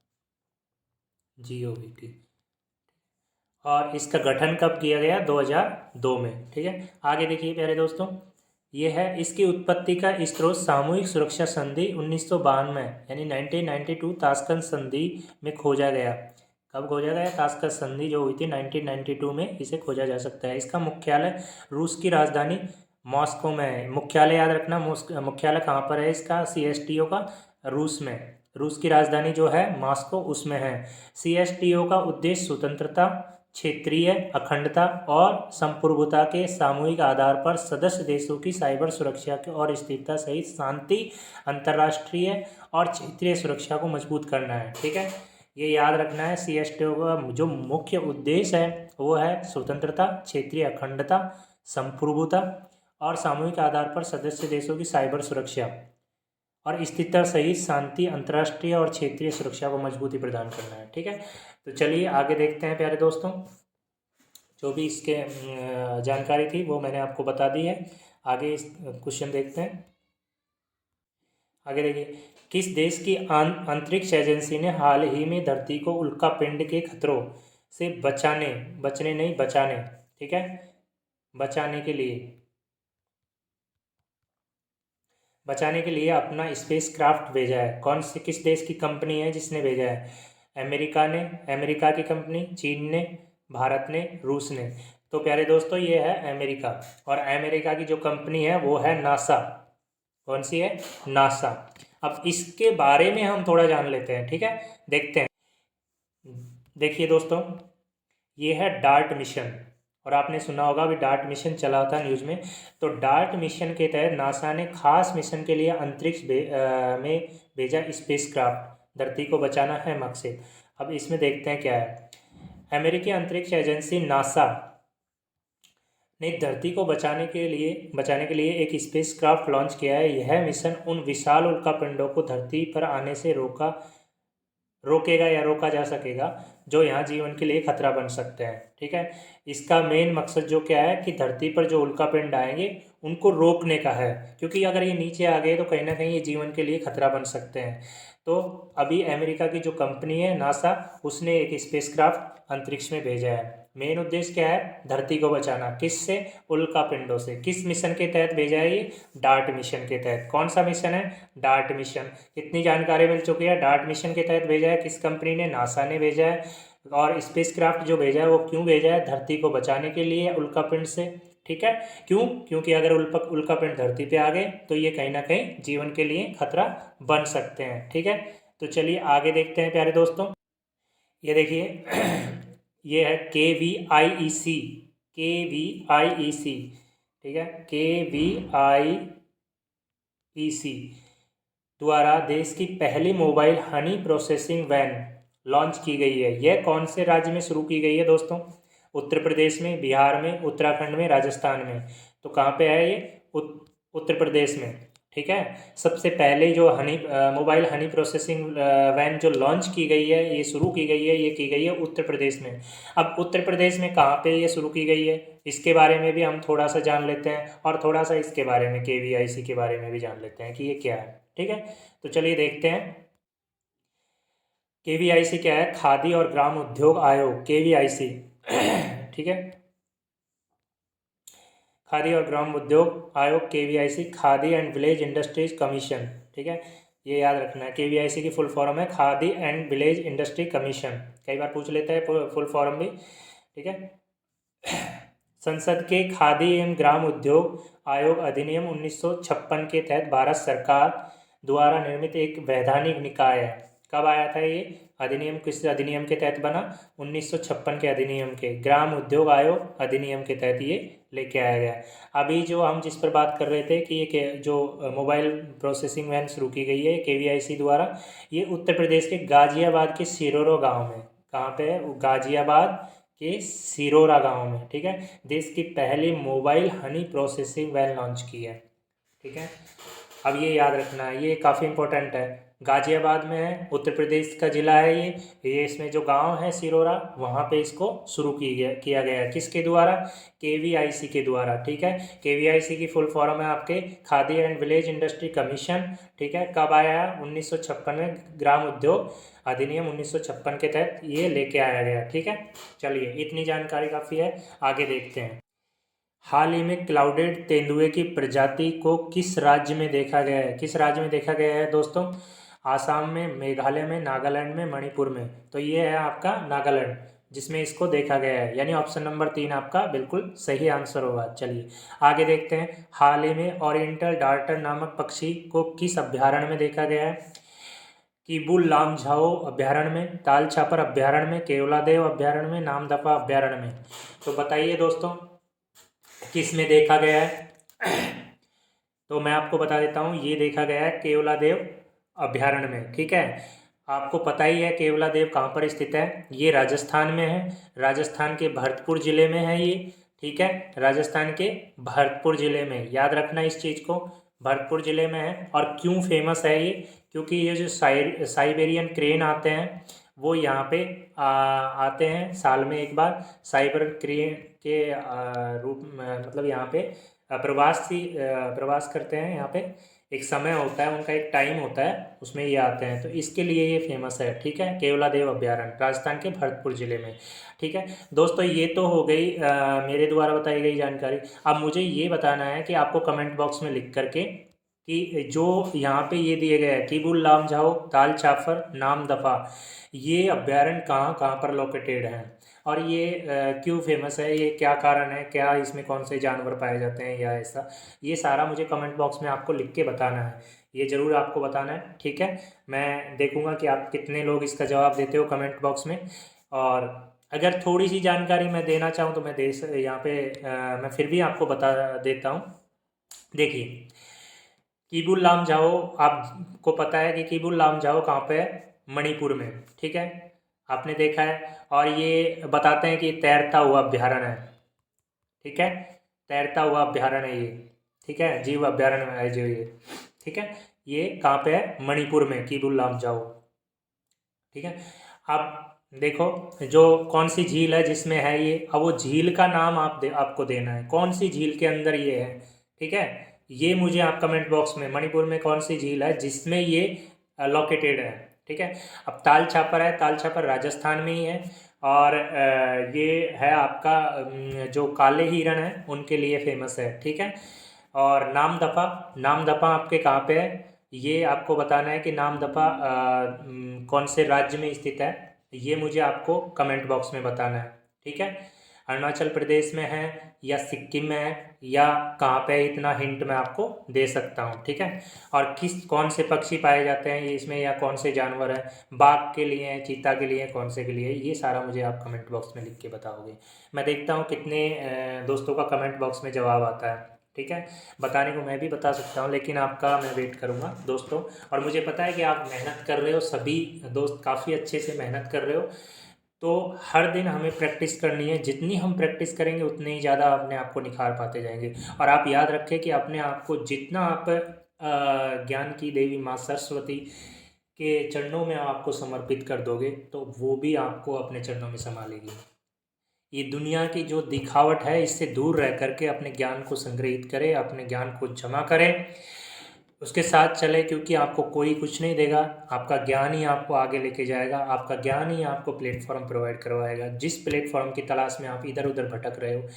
Speaker 1: GOVT। और इसका गठन कब किया गया? 2002 में, ठीक है। आगे देखिए प्यारे दोस्तों, ये है इसकी उत्पत्ति का स्रोत सामूहिक सुरक्षा संधि 1992 यानी 1992 ताशकंद संधि में खोजा गया। कब खोजा गया? ताशकंद संधि जो हुई थी 1992 में, इसे खोजा जा सकता है। इसका मुख्यालय रूस की राजधानी मॉस्को में है। मुख्यालय याद रखना, मुख्यालय कहाँ पर है इसका? CSTO का रूस में। रूस की राजधानी जो है मॉस्को, उसमें है। CSTO का उद्देश्य स्वतंत्रता, क्षेत्रीय अखंडता और संप्रभुता के सामूहिक आधार पर सदस्य देशों की साइबर सुरक्षा और स्थिरता सहित शांति, अंतर्राष्ट्रीय और क्षेत्रीय सुरक्षा को मजबूत करना है, ठीक है। ये याद रखना है, CSTO का जो मुख्य उद्देश्य है वो है स्वतंत्रता, क्षेत्रीय अखंडता, संप्रभुता और सामूहिक आधार पर सदस्य देशों की साइबर सुरक्षा और स्थिरता सहित शांति, अंतर्राष्ट्रीय और क्षेत्रीय सुरक्षा को मजबूती प्रदान करना है, ठीक है। तो चलिए आगे देखते हैं प्यारे दोस्तों, जो भी इसके जानकारी थी वो मैंने आपको बता दी है। आगे इस क्वेश्चन देखते हैं। आगे देखिए, किस देश की अंतरिक्ष एजेंसी ने हाल ही में धरती को उल्कापिंड के खतरों से बचाने, ठीक है, बचाने के लिए अपना स्पेस क्राफ्ट भेजा है? किस देश की कंपनी है जिसने भेजा है? अमेरिका की कंपनी, चीन ने, भारत ने, रूस ने? तो प्यारे दोस्तों, ये है अमेरिका, और अमेरिका की जो कंपनी है वो है नासा। कौन सी है? नासा। अब इसके बारे में हम थोड़ा जान लेते हैं, ठीक है, देखते हैं। देखिए दोस्तों, ये है डार्ट मिशन, और आपने सुना होगा अभी डार्ट मिशन चला था न्यूज़ में। तो डार्ट मिशन के तहत नासा ने खास मिशन के लिए अंतरिक्ष में भेजा स्पेसक्राफ्ट, धरती को बचाना है मकसद। अब इसमें देखते हैं क्या है। अमेरिकी अंतरिक्ष एजेंसी नासा ने धरती को बचाने के लिए एक स्पेसक्राफ्ट लॉन्च किया है। यह मिशन उन विशाल उल्कापिंडों को धरती पर आने से रोकेगा या रोका जा सकेगा जो यहाँ जीवन के लिए खतरा बन सकते हैं। ठीक है, इसका मेन मकसद जो क्या है कि धरती पर जो उल्कापिंड आएंगे उनको रोकने का है, क्योंकि अगर ये नीचे आ गए तो कहीं ना कहीं ये जीवन के लिए खतरा बन सकते हैं। तो अभी अमेरिका की जो कंपनी है नासा, उसने एक स्पेसक्राफ्ट अंतरिक्ष में भेजा है। मेन उद्देश्य क्या है? धरती को बचाना। किससे? उल्कापिंडों से। किस मिशन के तहत भेजा है ये? डार्ट मिशन के तहत। कौन सा मिशन है? Dart mission. कितनी जानकारी मिल चुकी है? डार्ट मिशन के तहत भेजा है। किस कंपनी ने? नासा ने भेजा है। और स्पेसक्राफ्ट जो भेजा है वो क्यों भेजा है? धरती को बचाने के लिए उल्कापिंड से। ठीक है, क्यों? क्योंकि अगर उल्कापिंड धरती पे आ गए तो ये कहीं ना कहीं जीवन के लिए खतरा बन सकते हैं। ठीक है, तो चलिए आगे देखते हैं प्यारे दोस्तों। ये देखिए ये है KVIEC। KVIEC, ठीक है, KVIEC द्वारा देश की पहली mobile honey processing van launch की गई है। यह कौन से राज्य में शुरू की गई है दोस्तों? उत्तर प्रदेश में, बिहार में, उत्तराखंड में, राजस्थान में। तो कहाँ पे है ये? उत्तर प्रदेश में। ठीक है, सबसे पहले जो मोबाइल हनी प्रोसेसिंग वैन जो लॉन्च की गई है, ये शुरू की गई है, ये की गई है उत्तर प्रदेश में। अब उत्तर प्रदेश में कहाँ पे ये शुरू की गई है, इसके बारे में भी हम थोड़ा सा जान लेते हैं, और थोड़ा सा इसके बारे में KVIC के बारे में भी जान लेते हैं कि ये क्या है। ठीक है, तो चलिए देखते हैं। KVIC क्या है? खादी और ग्राम उद्योग आयोग, KVIC। ठीक है, खादी और ग्राम उद्योग आयोग, KVIC, khadi and village industries commission. ठीक है, ये याद रखना है। KVIC की फुल फॉर्म है khadi and village industry commission. कई बार पूछ लेता है फुल फॉर्म भी। ठीक है, संसद के खादी एवं ग्राम उद्योग आयोग अधिनियम 1956 के तहत भारत सरकार द्वारा निर्मित एक वैधानिक निकाय है। कब आया था ये अधिनियम? किस अधिनियम के तहत बना? 1956 के अधिनियम के, ग्राम उद्योग आयोग अधिनियम के तहत ये लेके आया गया। अभी जो हम जिस पर बात कर रहे थे कि ये जो मोबाइल प्रोसेसिंग वैन शुरू की गई है KVIC द्वारा, ये उत्तर प्रदेश के गाजियाबाद के सिरोरा गाँव में। कहाँ पे है? गाजियाबाद के सिरोरा गांव में। ठीक है, देश की पहली mobile honey processing van launch की है। ठीक है, अब ये याद रखना है, ये काफ़ी इंपॉर्टेंट है। गाजियाबाद में है, उत्तर प्रदेश का ज़िला है ये इसमें जो गांव है सिरोरा, वहाँ पे इसको शुरू किया गया है। किसके द्वारा? KVIC के द्वारा। ठीक है, KVIC की फुल फॉर्म है आपके khadi and village industry commission. ठीक है, कब आया? 1956 में, ग्राम उद्योग अधिनियम 1956 के तहत ये लेके आया गया। ठीक है, चलिए इतनी जानकारी काफ़ी है, आगे देखते हैं। हाल ही में क्लाउडेड तेंदुए की प्रजाति को किस राज्य में देखा गया है? किस राज्य में देखा गया है दोस्तों? आसाम में, मेघालय में, नागालैंड में, मणिपुर में। तो ये है आपका नागालैंड जिसमें इसको देखा गया है, यानी ऑप्शन नंबर 3 आपका बिल्कुल सही आंसर होगा। चलिए आगे देखते हैं। हाल ही में ओरिएंटल डार्टर नामक पक्षी को किस अभ्यारण्य में देखा गया है? किबुल लामझाओ अभ्यारण्य में, ताल छापर अभ्यारण्य में, केवलादेव अभ्यारण्य में, नामदफा अभ्यारण्य में। तो बताइए दोस्तों किस में देखा गया है? तो मैं आपको बता देता हूँ, ये देखा गया है केवलादेव अभ्यारण्य में। ठीक है, आपको पता ही है केवलादेव कहाँ पर स्थित है। ये राजस्थान में है, राजस्थान के भरतपुर ज़िले में है ये। ठीक है, राजस्थान के भरतपुर ज़िले में, याद रखना इस चीज़ को, भरतपुर ज़िले में है। और क्यों फेमस है ये? क्योंकि ये जो साइबेरियन क्रेन आते हैं वो यहाँ पे आते हैं साल में एक बार, साइबर क्रेन के रूप में, मतलब यहाँ पे प्रवास करते हैं। यहाँ पे एक समय होता है, उनका एक टाइम होता है, उसमें ये आते हैं, तो इसके लिए ये फेमस है। ठीक है, केवलादेव अभ्यारण्य राजस्थान के भरतपुर ज़िले में। ठीक है दोस्तों, ये तो हो गई मेरे द्वारा बताई गई जानकारी। अब मुझे ये बताना है कि आपको कमेंट बॉक्स में लिख करके कि जो यहाँ पे ये दिए गए हैं किबुल लामझाओ, ताल छापर, नामदफा, ये अभ्यारण्य कहाँ कहाँ पर लोकेटेड हैं, और ये क्यों फेमस है, ये क्या कारण है, क्या इसमें कौन से जानवर पाए जाते हैं या ऐसा, ये सारा मुझे कमेंट बॉक्स में आपको लिख के बताना है। ये ज़रूर आपको बताना है। ठीक है, मैं देखूंगा कि आप कितने लोग इसका जवाब देते हो कमेंट बॉक्स में। और अगर थोड़ी सी जानकारी मैं देना चाहूँ तो मैं यहाँ पे मैं फिर भी आपको बता देता हूँ। देखिए, किबुल लामझाओ, आपको पता है कि किबुल लामझाओ कहाँ पे है? मणिपुर में। ठीक है, आपने देखा है, और ये बताते हैं कि तैरता हुआ अभ्यारण्य है। ठीक है, तैरता हुआ अभ्यारण्य है ये। ठीक है, जीव अभ्यारण्य है जो ये। ठीक है, ये कहाँ पे है? मणिपुर में, किबुल लामझाओ। ठीक है। अब देखो जो कौन सी झील है जिसमें है ये, अब वो झील का नाम आपको देना है, कौन सी झील के अंदर ये है। ठीक है, ये मुझे आप कमेंट बॉक्स में, मणिपुर में कौन सी झील है जिसमें ये लोकेटेड है। ठीक है, अब ताल छापर है, ताल छापर राजस्थान में ही है। और ये है आपका जो काले हिरण है उनके लिए फेमस है। ठीक है, और नामदफा, नामदफा आपके कहाँ पे है ये आपको बताना है कि नामदफा कौन से राज्य में स्थित है, ये मुझे आपको कमेंट बॉक्स में बताना है। ठीक है, अरुणाचल प्रदेश में है या सिक्किम में है या कहाँ पे है, इतना हिंट मैं आपको दे सकता हूँ। ठीक है, और कौन से पक्षी पाए जाते हैं ये इसमें, या कौन से जानवर हैं, बाघ के लिए हैं, चीता के लिए, कौन से के लिए, ये सारा मुझे आप कमेंट बॉक्स में लिख के बताओगे। मैं देखता हूँ कितने दोस्तों का कमेंट बॉक्स में जवाब आता है। ठीक है, बताने को मैं भी बता सकता हूँ, लेकिन आपका मैं वेट करूँगा दोस्तों। और मुझे पता है कि आप मेहनत कर रहे हो, सभी दोस्त काफ़ी अच्छे से मेहनत कर रहे हो। तो हर दिन हमें प्रैक्टिस करनी है, जितनी हम प्रैक्टिस करेंगे उतने ही ज़्यादा अपने आप को निखार पाते जाएंगे। और आप याद रखें कि अपने आप को जितना आप ज्ञान की देवी माँ सरस्वती के चरणों में आपको समर्पित कर दोगे तो वो भी आपको अपने चरणों में संभालेगी। ये दुनिया की जो दिखावट है इससे दूर रह करके अपने ज्ञान को संग्रहित करें, अपने ज्ञान को जमा करें, उसके साथ चले, क्योंकि आपको कोई कुछ नहीं देगा, आपका ज्ञान ही आपको आगे लेके जाएगा, आपका ज्ञान ही आपको प्लेटफॉर्म प्रोवाइड करवाएगा। जिस प्लेटफॉर्म की तलाश में आप इधर उधर भटक रहे हो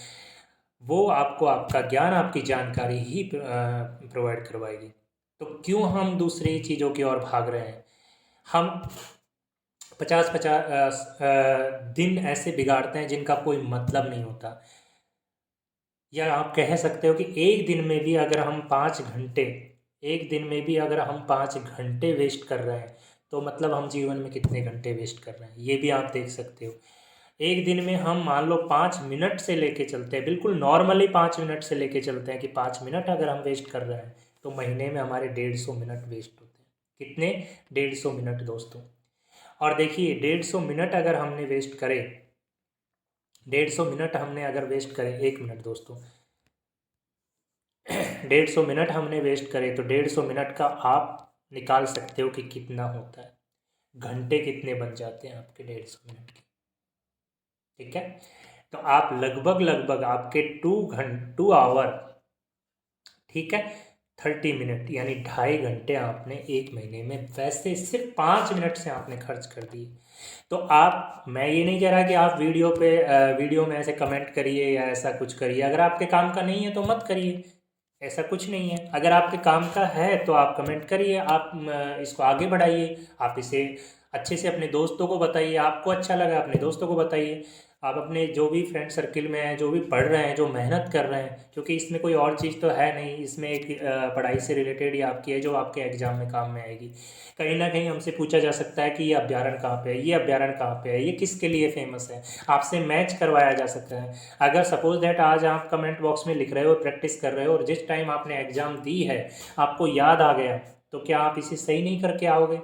Speaker 1: वो आपको आपका ज्ञान, आपकी जानकारी ही प्रोवाइड करवाएगी। तो क्यों हम दूसरी चीज़ों की ओर भाग रहे हैं। हम 50-50 दिन ऐसे बिगाड़ते हैं जिनका कोई मतलब नहीं होता। या आप कह सकते हो कि एक दिन में भी अगर हम 5 घंटे, एक दिन में भी अगर हम 5 घंटे वेस्ट कर रहे हैं तो मतलब हम जीवन में कितने घंटे वेस्ट कर रहे हैं ये भी आप देख सकते हो। एक दिन में हम मान लो 5 मिनट से लेके चलते हैं, बिल्कुल नॉर्मली 5 मिनट से लेके चलते हैं कि 5 मिनट अगर हम वेस्ट कर रहे हैं तो महीने में हमारे 150 मिनट वेस्ट होते हैं। कितने? 150 मिनट दोस्तों। और देखिए 150 मिनट अगर हमने वेस्ट करे, 150 मिनट हमने अगर वेस्ट करे, 1 मिनट दोस्तों, 150 मिनट हमने वेस्ट करे तो 150 मिनट का आप निकाल सकते हो कि कितना होता है, घंटे कितने बन जाते हैं आपके 150 मिनट के। ठीक है, तो आप लगभग लगभग आपके 2 आवर, ठीक है, 30 मिनट यानी 2.5 घंटे आपने एक महीने में वैसे सिर्फ 5 मिनट से आपने खर्च कर दिए। तो आप, मैं ये नहीं कह रहा कि आप वीडियो में ऐसे कमेंट करिए या ऐसा कुछ करिए, अगर आपके काम का नहीं है तो मत करिए, ऐसा कुछ नहीं है। अगर आपके काम का है तो आप कमेंट करिए, आप इसको आगे बढ़ाइए, आप इसे अच्छे से अपने दोस्तों को बताइए, आपको अच्छा लगा अपने दोस्तों को बताइए। आप अपने जो भी फ्रेंड सर्किल में हैं, जो भी पढ़ रहे हैं, जो मेहनत कर रहे हैं, क्योंकि इसमें कोई और चीज़ तो है नहीं, इसमें एक पढ़ाई से रिलेटेड ही आपकी है जो आपके एग्ज़ाम में काम में आएगी। कहीं ना कहीं हमसे पूछा जा सकता है कि ये अभ्यारण्य कहाँ पे है, ये अभ्यारण्य कहाँ पे है, ये किसके लिए फेमस है, आपसे मैच करवाया जा सकता है। अगर सपोज दैट आज आप कमेंट बॉक्स में लिख रहे हो, प्रैक्टिस कर रहे हो, और जिस टाइम आपने एग्ज़ाम दी है आपको याद आ गया, तो क्या आप इसे सही नहीं करके आओगे?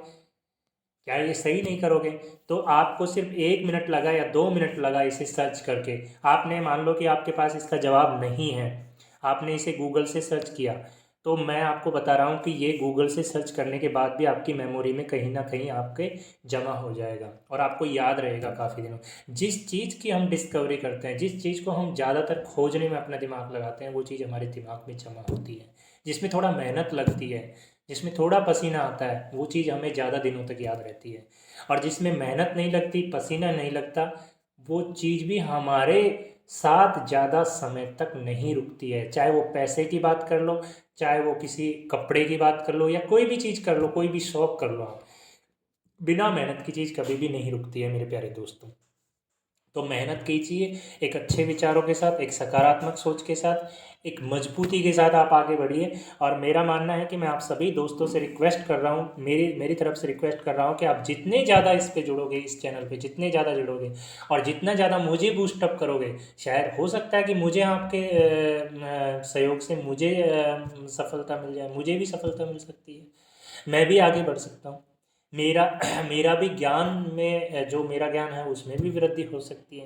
Speaker 1: क्या ये सही नहीं करोगे? तो आपको सिर्फ 1 मिनट लगा या 2 मिनट लगा इसे सर्च करके, आपने मान लो कि आपके पास इसका जवाब नहीं है, आपने इसे गूगल से सर्च किया, तो मैं आपको बता रहा हूँ कि ये गूगल से सर्च करने के बाद भी आपकी मेमोरी में कहीं ना कहीं आपके जमा हो जाएगा और आपको याद रहेगा काफ़ी दिनों। जिस चीज़ की हम डिस्कवरी करते हैं, जिस चीज़ को हम ज़्यादातर खोजने में अपना दिमाग लगाते हैं, वो चीज़ हमारे दिमाग में जमा होती है। जिसमें थोड़ा मेहनत लगती है, जिसमें थोड़ा पसीना आता है, वो चीज़ हमें ज़्यादा दिनों तक याद रहती है। और जिसमें मेहनत नहीं लगती, पसीना नहीं लगता, वो चीज़ भी हमारे साथ ज़्यादा समय तक नहीं रुकती है। चाहे वो पैसे की बात कर लो, चाहे वो किसी कपड़े की बात कर लो, या कोई भी चीज़ कर लो, कोई भी शौक कर लो आप, बिना मेहनत की चीज़ कभी भी नहीं रुकती है मेरे प्यारे दोस्तों। तो मेहनत कीजिए, एक अच्छे विचारों के साथ, एक सकारात्मक सोच के साथ, एक मजबूती के साथ आप आगे बढ़िए। और मेरा मानना है कि मैं आप सभी दोस्तों से रिक्वेस्ट कर रहा हूँ, मेरी तरफ से रिक्वेस्ट कर रहा हूँ कि आप जितने ज़्यादा इस पे जुड़ोगे, इस चैनल पे जितने ज़्यादा जुड़ोगे और जितना ज़्यादा मुझे बूस्टअप करोगे, शायद हो सकता है कि मुझे आपके सहयोग से मुझे सफलता मिल जाए, मुझे भी सफलता मिल सकती है, मैं भी आगे बढ़ सकता हूँ। मेरा मेरा भी ज्ञान में, जो मेरा ज्ञान है उसमें भी वृद्धि हो सकती है।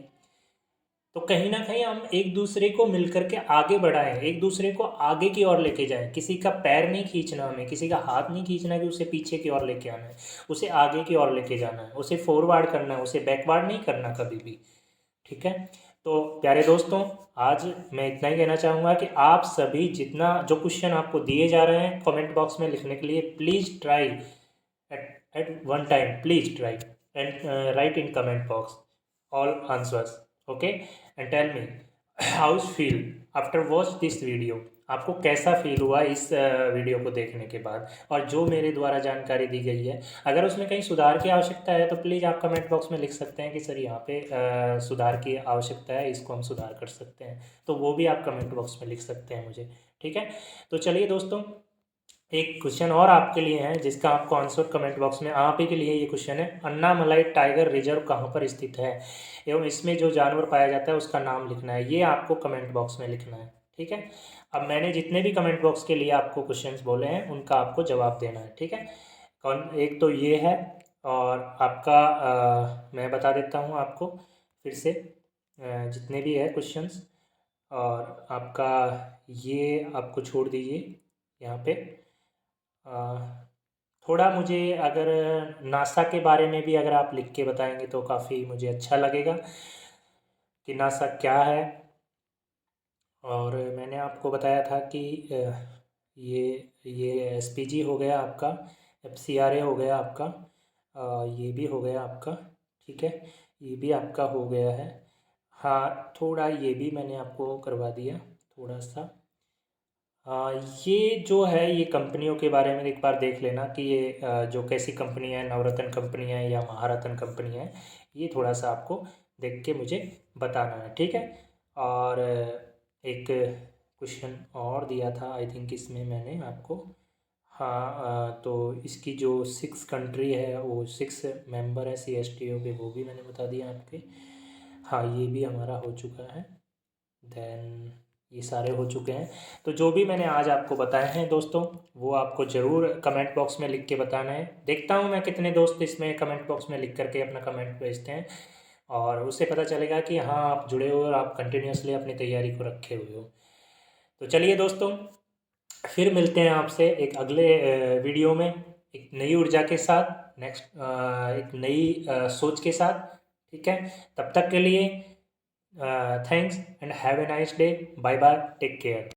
Speaker 1: तो कहीं ना कहीं हम एक दूसरे को मिलकर के आगे बढ़ाएं, एक दूसरे को आगे की ओर लेके जाएं। किसी का पैर नहीं खींचना, हमें किसी का हाथ नहीं खींचना कि उसे पीछे की ओर लेके आना है, उसे आगे की ओर लेके जाना है, उसे फॉरवर्ड करना है, उसे बैकवर्ड नहीं करना कभी भी। ठीक है। तो प्यारे दोस्तों, आज मैं इतना ही कहना चाहूँगा कि आप सभी जितना जो क्वेश्चन आपको दिए जा रहे हैं कमेंट बॉक्स में लिखने के लिए, please try at one time, please try and write in comment box all answers, okay, and tell me how you feel after watch this video। आपको कैसा फील हुआ इस वीडियो को देखने के बाद, और जो मेरे द्वारा जानकारी दी गई है, अगर उसमें कहीं सुधार की आवश्यकता है तो प्लीज़ आप कमेंट बॉक्स में लिख सकते हैं कि सर यहाँ पे सुधार की आवश्यकता है, इसको हम सुधार कर सकते हैं, तो वो भी आप कमेंट बॉक्स में लिख सकते हैं मुझे। ठीक है। तो चलिए दोस्तों, एक क्वेश्चन और आपके लिए है जिसका आपको आंसर कमेंट बॉक्स में, आप ही के लिए ये क्वेश्चन है, अन्नामलाई टाइगर रिजर्व कहाँ पर स्थित है एवं इसमें जो जानवर पाया जाता है उसका नाम लिखना है, ये आपको कमेंट बॉक्स में लिखना है। ठीक है। अब मैंने जितने भी कमेंट बॉक्स के लिए आपको क्वेश्चंस बोले हैं उनका आपको जवाब देना है। ठीक है। कौन, एक तो ये है, और आपका मैं बता देता हूँ आपको फिर से जितने भी है क्वेश्चंस, और आपका ये आपको छोड़ दीजिए यहाँ पे। थोड़ा मुझे अगर नासा के बारे में भी अगर आप लिख के बताएंगे तो काफ़ी मुझे अच्छा लगेगा कि नासा क्या है। और मैंने आपको बताया था कि ये एसपीजी हो गया आपका, एफसीआरए हो गया आपका, ये भी हो गया आपका। ठीक है। ये भी आपका हो गया है। हाँ, थोड़ा ये भी मैंने आपको करवा दिया थोड़ा सा। हाँ, ये जो है ये कंपनियों के बारे में एक बार देख लेना कि ये जो कैसी कंपनी है, नवरत्न कंपनी है या महारत्न कंपनी है, ये थोड़ा सा आपको देख के मुझे बताना है। ठीक है। और एक क्वेश्चन और दिया था आई थिंक इसमें मैंने आपको। हाँ, तो इसकी जो 6 कंट्री है, वो 6 मेंबर है CSTO के, वो भी मैंने बता दिया आपके। हाँ, ये भी हमारा हो चुका है। देन ये सारे हो चुके हैं। तो जो भी मैंने आज आपको बताए हैं दोस्तों, वो आपको ज़रूर कमेंट बॉक्स में लिख के बताना है। देखता हूँ मैं कितने दोस्त इसमें कमेंट बॉक्स में लिख करके अपना कमेंट भेजते हैं, और उससे पता चलेगा कि हाँ आप जुड़े हो और आप कंटिन्यूसली अपनी तैयारी को रखे हुए हो। तो चलिए दोस्तों, फिर मिलते हैं आपसे एक अगले वीडियो में, एक नई ऊर्जा के साथ, नेक्स्ट एक नई सोच के साथ। ठीक है। तब तक के लिए thanks and have a nice day. Bye bye. Take care.